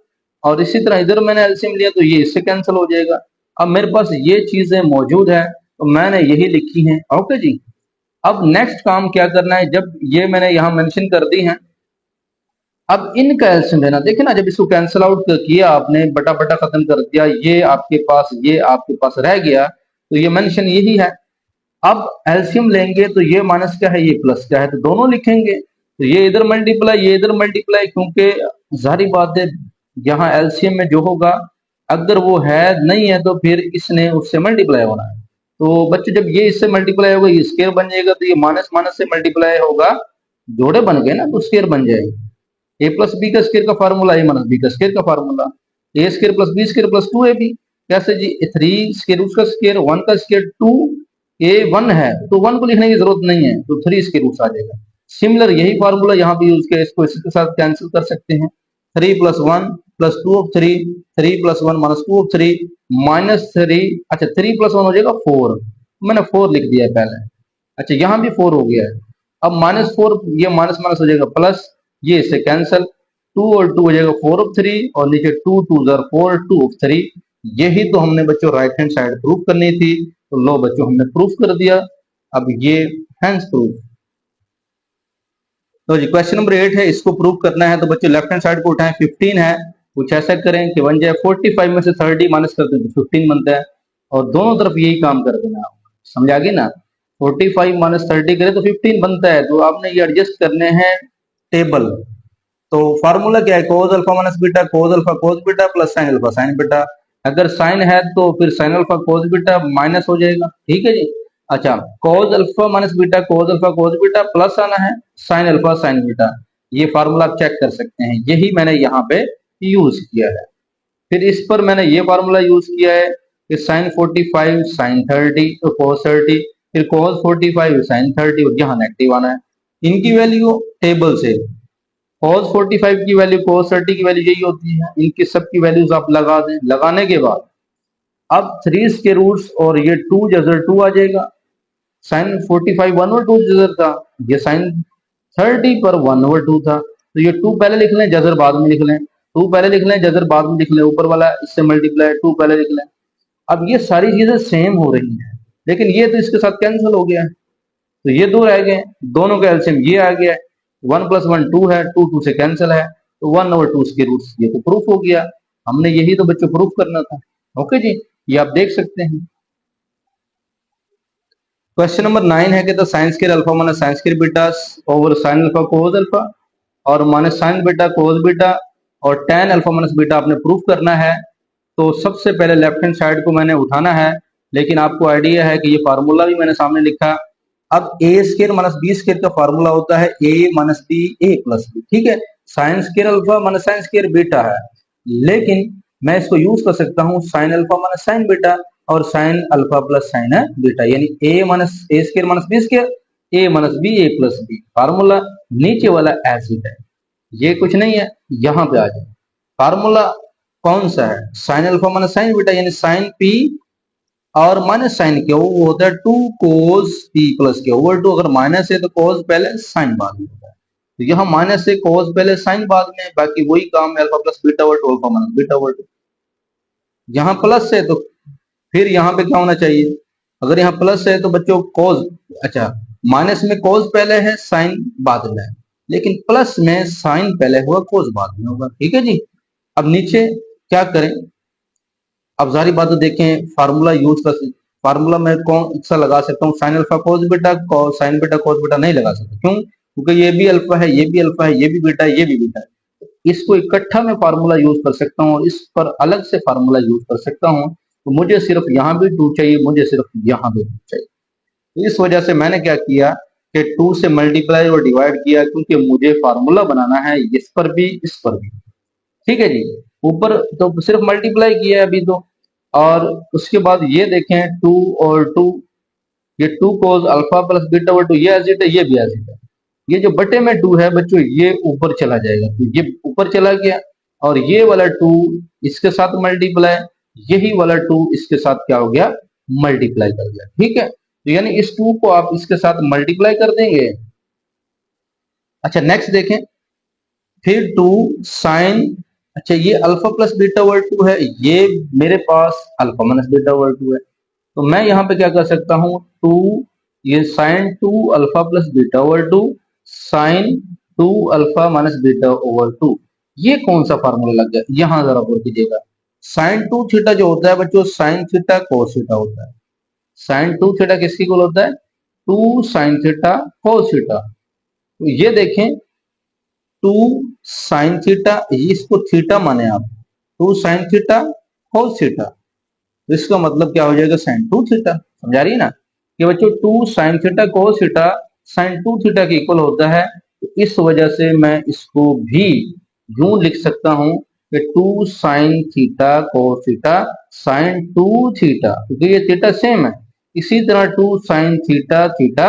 और इसी तरह इधर मैंने एलसीएम लिया तो ये इससे कैंसिल हो जाएगा। अब मेरे पास ये चीजें मौजूद है तो मैंने यही लिखी है। ओके जी। अब नेक्स्ट काम क्या करना है, जब ये मैंने यहाँ मेंशन कर दी है, अब इनका एलसीएम लेना। देखिए ना, जब इसको कैंसिल आउट किया आपने, बटा बटा खत्म कर दिया, ये आपके पास रह गया, तो ये मेंशन यही है। अब एलसीएम लेंगे तो ये माइनस क्या है, ये प्लस क्या है, तो दोनों लिखेंगे। तो ये इधर मल्टीप्लाई, ये इधर मल्टीप्लाई, क्योंकि जाहिर बात है यहाँ एलसीएम में जो होगा अगर वो है नहीं है तो फिर इसने उससे मल्टीप्लाई होना है। तो बच्चे जब ये इससे मल्टीप्लाई होगा ये स्क्वायर बन जाएगा, तो ये माइनस माइनस से मल्टीप्लाई होगा, जोड़े बन गए ना तो स्क्वायर बन जाएगी। ए प्लस बी का स्क्वायर का फार्मूला, ए माइनस बी का स्क्वायर का formula, A square plus B square plus 2ab। कैसे जी, 3 स्क्वायर रूट का स्क्वायर, 1 का स्क्वायर 2, ए 1 है तो 1 को लिखने की जरूरत नहीं है, तो 3 स्क्वायर रूट आ जाएगा। सिमिलर यही फार्मूला यहाँ भी यूज किया, इसको इसके साथ कैंसिल कर सकते हैं। 3 plus 1 plus 2 of 3, 3 plus 1 minus 2 of 3 minus 3, अच्छा 3 प्लस 1 हो जाएगा 4, मैंने 4 लिख दिया है पहले। अच्छा यहाँ भी 4 हो गया है। अब माइनस 4, ये माइनस माइनस हो जाएगा प्लस, ये इससे कैंसिल, 2 और 2 हो जाएगा 4 ऑफ 3, और नीचे 2 2 जार 4, 2 ऑफ 3। यही तो हमने बच्चों राइट हैंड साइड प्रूफ करनी थी, तो लो बच्चों हमने प्रूफ कर दिया। अब ये हैंड्स प्रूफ। तो जी क्वेश्चन नंबर 8 है, इसको प्रूव करना है। तो बच्चों लेफ्ट हैंड साइड को उठाएं, 15 है, कुछ ऐसा करें कि बन जाए 45 में से 30 माइनस कर दें तो 15 बनता है, और दोनों तरफ यही काम कर देना। समझ आ गई ना, 45 माइनस 30 करें तो 15 बनता है, तो आपने ये एडजस्ट करने हैं टेबल। तो फार्मूला क्या है, कोस alpha minus beta, cos alpha cos beta plus sign alpha sine beta. अगर साइन है तो फिर sign alpha cos beta minus हो जाएगा, ठीक है जी। अच्छा, कोस alpha minus beta, cos alpha cos beta plus आना है साइन अल्फा साइन बीटा। ये फार्मूला आप चेक कर सकते हैं, यही मैंने यहाँ पे यूज किया है। फिर इस पर मैंने ये फार्मूला यूज किया है कि साइन 45 साइन 30 तो कोस 30, फिर कोस 45 साइन 30, और यहाँ नेगेटिव आना है। इनकी वैल्यू टेबल से, cos 45 की वैल्यू cos 30 की वैल्यू यही होती है, इनकी सब की वैल्यूज आप लगा दें। लगाने के बाद अब 3 के रूट्स और ये 2 जजर 2 आ जाएगा। साइन 45 1 और 2 जजर था, ये साइन 30 पर 1 और 2 था, तो ये 2 पहले लिख लें, जजर बाद में लिख लें, 2 पहले लिख लें, जजर बाद में लिख लें, ऊपर वाला इससे मल्टीप्लाई 2 पहले लिख लें। अब ये सारी चीजें सेम हो रही हैं, लेकिन ये तो इसके साथ कैंसिल हो गया है, तो ये 2 रह गए, दोनों का एलसीएम ये आ गया है। 1 प्लस 1 2 है, 2 2 से कैंसिल है, तो 1 ओवर 2 के रूट्स, ये तो प्रूफ हो गया। हमने यही तो बच्चों प्रूफ करना था। ओके जी, ये आप देख सकते हैं। क्वेश्चन नंबर 9 है कि तो sine square alpha minus sine square beta over sine alpha cos alpha और minus sine beta cos beta और tan अल्फा माइनस बीटा आपने प्रूफ करना है। तो सबसे पहले लेफ्ट हैंड साइड को मैंने उठाना है, लेकिन आपको आइडिया है कि ये फार्मूला भी मैंने सामने लिखा। अब ए स्क्वायर माइनस बी स्क्वायर का फार्मूला होता है ए माइनस बी ए प्लस बी, ठीक है। Sign square alpha minus sine square beta है, लेकिन मैं इसको यूज कर सकता हूँ sign alpha minus sine beta और साइन अल्फा प्लस साइन है बीटा, यानी ए माइनस ए स्क्वायर माइनस बी स्क्वायर, ए माइनस बी ए प्लस बी। फार्मूला नीचे वाला ऐसे है, ये कुछ नहीं है, यहाँ पे आ जाए। फार्मूला कौन सा है, sine alpha minus sine beta, यानी साइन पी और माइनस साइन क्या वो होता है 2 कोस पी प्लस के ओवर 2। अगर माइनस है तो कोस पहले साइन बाद में होता है, तो यहाँ माइनस है कोस पहले साइन बाद में, बाकी वही काम है alpha plus beta over 2 alpha minus beta over 2। यहाँ प्लस है तो फिर यहाँ पे क्या होना चाहिए, अगर यहाँ प्लस है तो बच्चों कोस, अच्छा माइनस में कोस पहले है साइन बाद में है, लेकिन प्लस में साइन पहले हुआ कोस बाद में होगा, ठीक है जी। अब नीचे क्या करें, अब सारी बातें देखें, फार्मूला यूज कर, फार्मूला में कौन सा लगा सकता हूँ, sign alpha cos beta, sign beta cos beta नहीं लगा सकता, क्यों, क्योंकि ये भी अल्फा है, ये भी अल्फा है, ये भी बीटा है, ये भी बीटा है। इसको इकट्ठा में फार्मूला यूज कर सकता हूँ और इस पर अलग से फार्मूला यूज कर सकता हूँ। तो मुझे सिर्फ यहाँ भी 2 चाहिए, मुझे सिर्फ यहाँ भी 2 चाहिए। तो इस वजह से मैंने क्या किया कि 2 से मल्टीप्लाई और डिवाइड किया, क्योंकि मुझे फार्मूला बनाना है इस पर भी इस पर भी, ठीक है जी। ऊपर तो सिर्फ मल्टीप्लाई किया है अभी तो, और उसके बाद ये देखें 2 और 2, ये 2 cos alpha plus beta over 2, ये एज इट है, ये भी एज इट है। ये जो बटे में 2 है बच्चों ये ऊपर चला जाएगा, तो ये ऊपर चला गया। और ये वाला 2 इसके साथ मल्टीप्लाई, यही वाला 2 इसके साथ क्या हो गया, मल्टीप्लाई कर गया। ठीक है, तो यानी इस 2 को आप इसके साथ मल्टीप्लाई कर देंगे। अच्छा नेक्स्ट देखें, फिर 2 साइन, अच्छा ये अल्फा प्लस बीटा ओवर 2 है, ये मेरे पास अल्फा माइनस बीटा ओवर 2 है, तो मैं यहाँ पे क्या कर सकता हूँ, 2 ये sine 2 alpha plus beta over 2 sine 2 alpha minus beta over 2, ये कौन सा फार्मूला लग गया, यहां जरा गौर कीजिएगा। साइन 2 थीटा जो होता है बच्चों, साइन थीटा कोस थीटा होता है। साइन 2 थीटा किसकी इक्वल होता है, 2 साइन थीटा कोस थीटा। तो ये देखें 2 साइन थीटा, इसको थीटा माने आप, 2 साइन थीटा कोस थीटा, तो इसका मतलब क्या हो जाएगा, साइन 2 थीटा। समझा रही है ना कि बच्चों 2 sine theta cos theta sine 2 theta के इक्वल होता है, तो इस वजह से मैं इसको भी यूं लिख सकता हूं कि 2 sine theta cos theta sine 2 theta, क्योंकि ये थीटा सेम है। इसी तरह 2 साइन थीटा थीटा,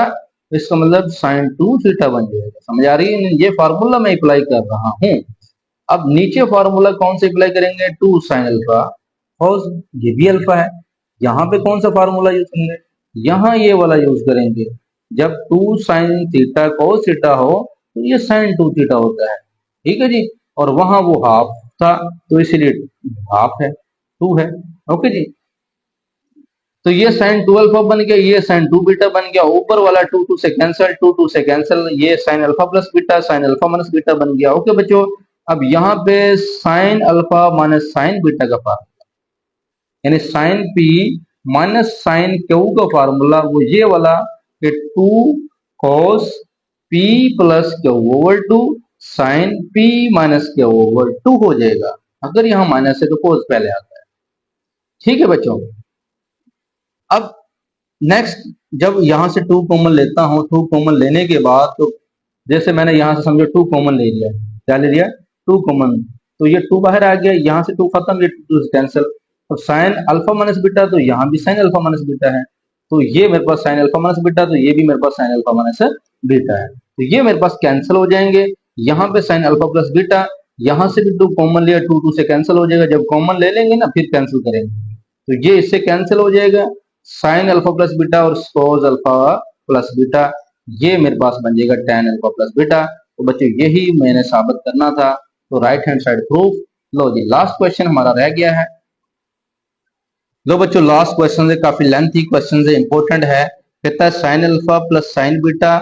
इसका मतलब साइन 2 थीटा बन जाएगा। समझ आ रही है, ये फार्मूला मैं अप्लाई कर रहा हूं। अब नीचे फार्मूला कौन से अप्लाई करेंगे, 2 साइन अल्फा और ये भी अल्फा है, यहाँ पे कौन सा फार्मूला यूज करेंगे, यहाँ ये वाला यूज करेंगे। जब 2 साइन थीटा कोस थीटा हो तो ये साइन 2 थीटा होता है। ठीक है जी, और वहां वो हाफ था तो इसलिए हाफ है, 2 है। ओके जी, तो ये साइन 2 अल्फा बन गया, ये साइन 2 बीटा बन गया, ऊपर वाला 2 2 से कैंसिल, 2 2 से कैंसिल, ये sine alpha plus beta sine alpha minus beta बन गया। ओके बच्चों, अब यहाँ पे sine alpha minus sine beta का फार्मूला, यानी sine p minus sine Q का फार्मूला वो ये वाला कि 2 cos P plus Q over 2 sine p minus Q over 2 हो जाएगा। अगर यहाँ माइनस है तो cos पहले आता है। ठीक है बच्चों, अब नेक्स्ट जब यहां से 2 कॉमन लेता हूं, 2 कॉमन लेने के बाद तो जैसे मैंने यहां से समझो 2 कॉमन ले लिया, क्या ले लिया, 2 कॉमन, तो ये 2 बाहर आ गया, यहां से 2 खत्म, ये 2 से कैंसिल। तो साइन अल्फा माइनस बीटा, तो यहाँ भी साइन अल्फा माइनस बीटा है, तो ये मेरे पास साइन अल्फा माइनस बीटा, तो ये भी मेरे पास साइन अल्फा माइनस बीटा है, तो ये मेरे पास कैंसिल हो जाएंगे। यहाँ पे साइन अल्फा प्लस बीटा, यहाँ से भी 2 कॉमन लिया, 2 2 से कैंसिल हो जाएगा, जब कॉमन ले लेंगे ना फिर कैंसिल करेंगे, तो ये इससे कैंसिल हो जाएगा। साइन अल्फा प्लस बीटा और कोस अल्फा प्लस बीटा, ये मेरे पास बन जाएगा tan अल्फा प्लस बीटा। तो बच्चों यही मैंने साबित करना था, तो राइट हैंड साइड प्रूफ। लो जी, लास्ट क्वेश्चन हमारा रह गया है। लो बच्चों, लास्ट क्वेश्चन है, काफी लेंथी क्वेश्चन है, इंपॉर्टेंट है। कहता है sine alpha plus sign beta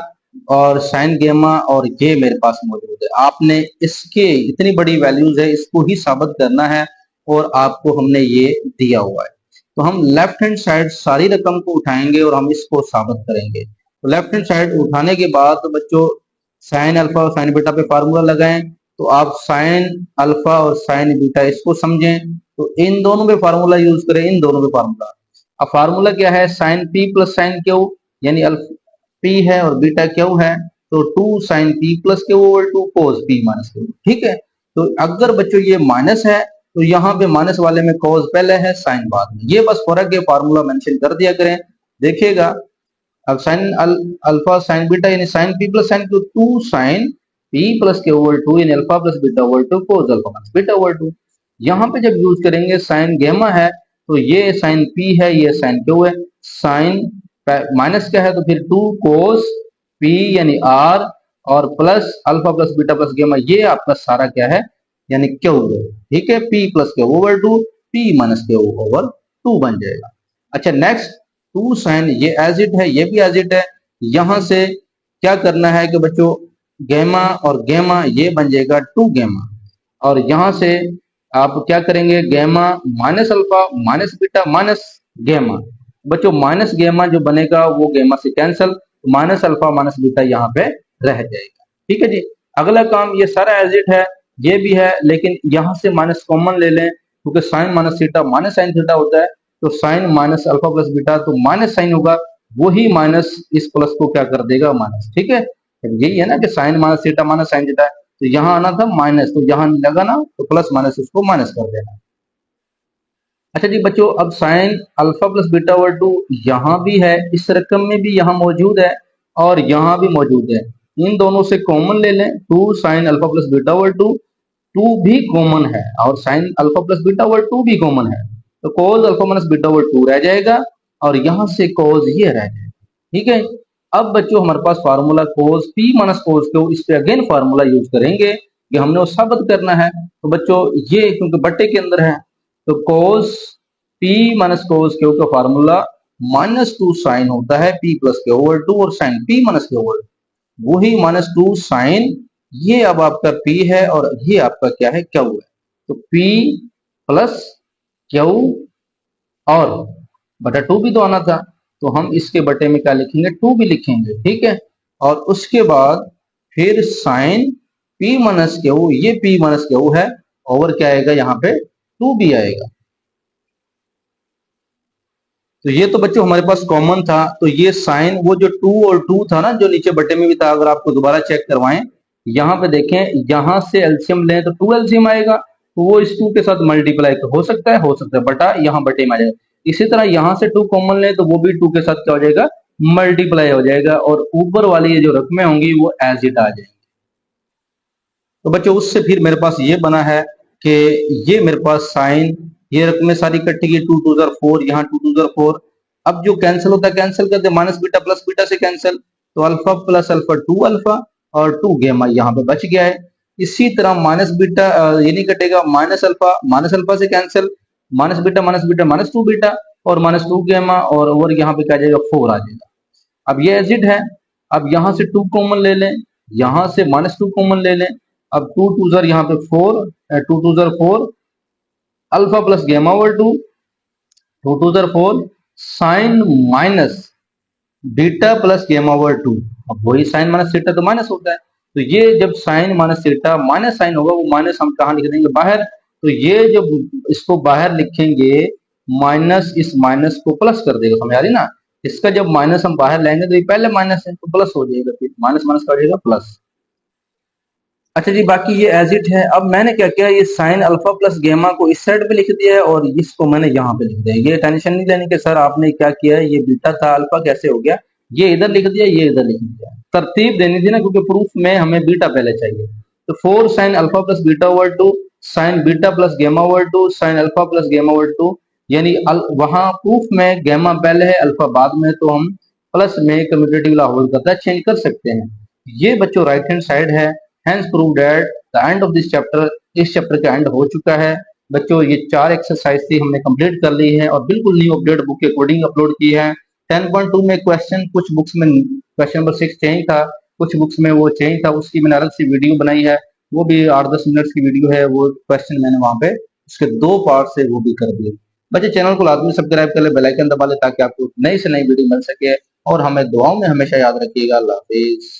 और साइन गेमा और ये मेरे पास मौजूद है, आपने इसके इतनी बड़ी वैल्यूज है, इसको ही साबित करना है और आपको हमने ये दिया हुआ है। तो हम लेफ्ट हैंड साइड सारी रकम को उठाएंगे और हम इसको साबित करेंगे। तो लेफ्ट हैंड साइड उठाने के बाद तो बच्चों साइन अल्फा और साइन बीटा पे फार्मूला लगाएं, तो आप साइन अल्फा और साइन बीटा इसको समझें, तो इन दोनों पे फार्मूला यूज करें, इन दोनों पे फार्मूला। अब फार्मूला क्या है, sine P plus sine q, यानी पी है और बीटा क्यू है, तो 2 sine P plus Q over 2 cos P minus q. ठीक है, तो अगर बच्चों ये माइनस है तो यहाँ पे माइनस वाले में कॉस पहले है साइन बाद में, ये बस फर्क है, फार्मूला मेंशन कर दिया करें। देखिएगा अब साइन अल्फा साइन बीटा यानी sine P plus sine Q, 2 sine P plus Q over 2 यानी alpha plus beta over 2 cos alpha minus beta over 2। यहाँ पे जब यूज करेंगे साइन गेमा है, तो ये साइन पी है, ये साइन क्यू है, साइन माइनस क्या है तो फिर 2 कोस पी यानी आर और plus alpha plus beta plus गेमा, ये आपका सारा क्या है यानी क्यू है। ठीक है, P plus Q over 2 P minus Q over 2 बन जाएगा। अच्छा नेक्स्ट 2 साइन, ये एज इट है, ये भी एज इट है। यहां से क्या करना है कि बच्चों गेमा और गेमा ये बन जाएगा 2 गेमा, और यहां से आप क्या करेंगे, गेमा minus alpha minus beta minus गेमा, बच्चों माइनस गेमा जो बनेगा वो गेमा से cancel, minus alpha minus beta यहाँ पे रह जाएगा। ठीक है जी, अगला काम ये सारा एज इट है, ये भी है, लेकिन यहां से माइनस कॉमन ले लें, क्योंकि sine minus theta minus sine theta होता है, तो sine minus alpha plus beta तो माइनस साइन होगा, वही माइनस इस प्लस को क्या कर देगा माइनस। ठीक है, यही है ना कि sine minus theta minus sine theta, तो यहाँ आना था माइनस, तो यहाँ लगा ना तो प्लस माइनस उसको माइनस कर देना। अच्छा जी बच्चों, अब sine alpha plus beta over 2 यहाँ भी है, इस रकम में भी यहाँ मौजूद है और यहाँ भी मौजूद है, इन दोनों से कॉमन ले लें, 2 sine alpha plus beta over 2 two भी कॉमन है और sine alpha plus beta over two भी कॉमन है, तो cos alpha minus beta over two रह जाएगा और यहां से कॉज ये रह जाएगा। ठीक है, अब बच्चों हमारे पास formula cos p minus cos q, इस पे अगेन फार्मूला यूज करेंगे कि हमने वो साबित करना है। तो बच्चों ये क्योंकि बट्टे के अंदर है तो cos p minus cos q का फार्मूला माइनस टू साइन होता है p प्लस के ओवर टू और साइन p माइनस के ओवर टू, वही माइनस टू साइन, ये अब आपका p है और ये आपका क्या है q है। तो p प्लस q और बटा टू भी तो आना था, तो हम इसके बटे में क्या लिखेंगे, टू भी लिखेंगे। ठीक है, और उसके बाद फिर साइन p माइनस क्यू, ये p माइनस क्यू है, ओवर क्या आएगा यहाँ पे टू भी आएगा। तो ये तो बच्चों हमारे पास कॉमन था, तो ये साइन वो जो टू और टू था ना जो नीचे बटे में भी था, अगर आपको दोबारा चेक करवाएं, यहाँ पे देखें, यहां से एलसीएम लें तो टू एलसीएम आएगा, तो वो इस टू के साथ मल्टीप्लाई हो सकता है, बटा यहाँ बटे में आ जाएगा। इसी तरह यहां से टू कॉमन लें तो वो भी टू के साथ क्या हो जाएगा, मल्टीप्लाई हो जाएगा, और ऊपर वाली ये जो रकमें होंगी वो एज इट आ जाएंगी। तो बच्चों उससे फिर मेरे पास ये बना है कि ये मेरे पास साइन, ये रकमें सारी कटेगी, टू टू जार फोर, यहाँ टू टू जार फोर। अब जो कैंसिल होता है कैंसिल कर दे, माइनस बीटा प्लस बीटा से कैंसिल, तो alpha plus alpha two alpha और टू गेमा यहाँ पे बच गया है। इसी तरह माइनस बीटा ये नहीं कटेगा, माइनस अल्फा से cancel, minus beta minus two beta और माइनस टू गेमा, और यहाँ पे क्या जाएगा, फोर आ जाएगा। अब ये एजिड है, अब यहां से टू कॉमन ले लें, यहां से माइनस टू कॉमन ले लें, अब टू टू जर यहाँ पे फोर, टू टू जर four alpha plus gamma over two, two two जर four sine minus beta plus gamma over two. अब वही साइन माइनस थीटा तो माइनस होता है, तो ये जब sine minus theta minus sine होगा, वो माइनस हम कहाँ लिख देंगे, बाहर। तो ये जब इसको बाहर लिखेंगे, माइनस इस माइनस को प्लस कर देगा, समझ आ रही ना। इसका जब माइनस हम बाहर लाएंगे तो ये पहले माइनस है तो प्लस हो जाएगा, फिर माइनस माइनस का हो जाएगा प्लस। अच्छा जी, बाकी ये एज इट है। अब मैंने क्या किया, ये साइन अल्फा प्लस गेमा को इस साइड पे लिख दिया है और इसको मैंने यहाँ पे लिख दिया। ये टेंशन नहीं लेने के सर आपने क्या किया है, ये बीटा था अल्फा कैसे हो गया, ये इधर लिख दिया, ये इधर लिख दिया, तरतीब देनी थी ना, क्योंकि प्रूफ में हमें बीटा पहले चाहिए। तो four sine alpha plus beta over two sine beta plus gamma over two sine alpha plus gamma over two, यानी वहां प्रूफ में गेमा पहले है अल्फा बाद में, तो हम प्लस में कम्यूटेटिव लॉ होल्ड करता है, चेंज कर सकते हैं। ये बच्चों राइट हैंड साइड है। Hence proved at the end of this chapter, इस चैप्टर का एंड हो चुका है बच्चों। ये चार एक्सरसाइज थी हमने कंप्लीट कर ली है और बिल्कुल न्यू अपडेट बुक के अकॉर्डिंग अपलोड की है। 10.2 में क्वेश्चन कुछ बुक्स में क्वेश्चन नंबर 6 चेंज था, कुछ बुक्स में वो चेंज था, उसकी मैंने अलग सी वीडियो बनाई है, वो भी 8-10 मिनट की वीडियो है। वो क्वेश्चन मैंने वहां पे उसके दो पार्ट से वो भी कर दिए। बच्चे चैनल को लाजमी सब्सक्राइब कर ले, बेल आइकन दबा ले, ताकि आपको नई से नई वीडियो मिल सके, और हमें दुआओं में हमेशा याद रखिएगा। अल्लाह हाफिज।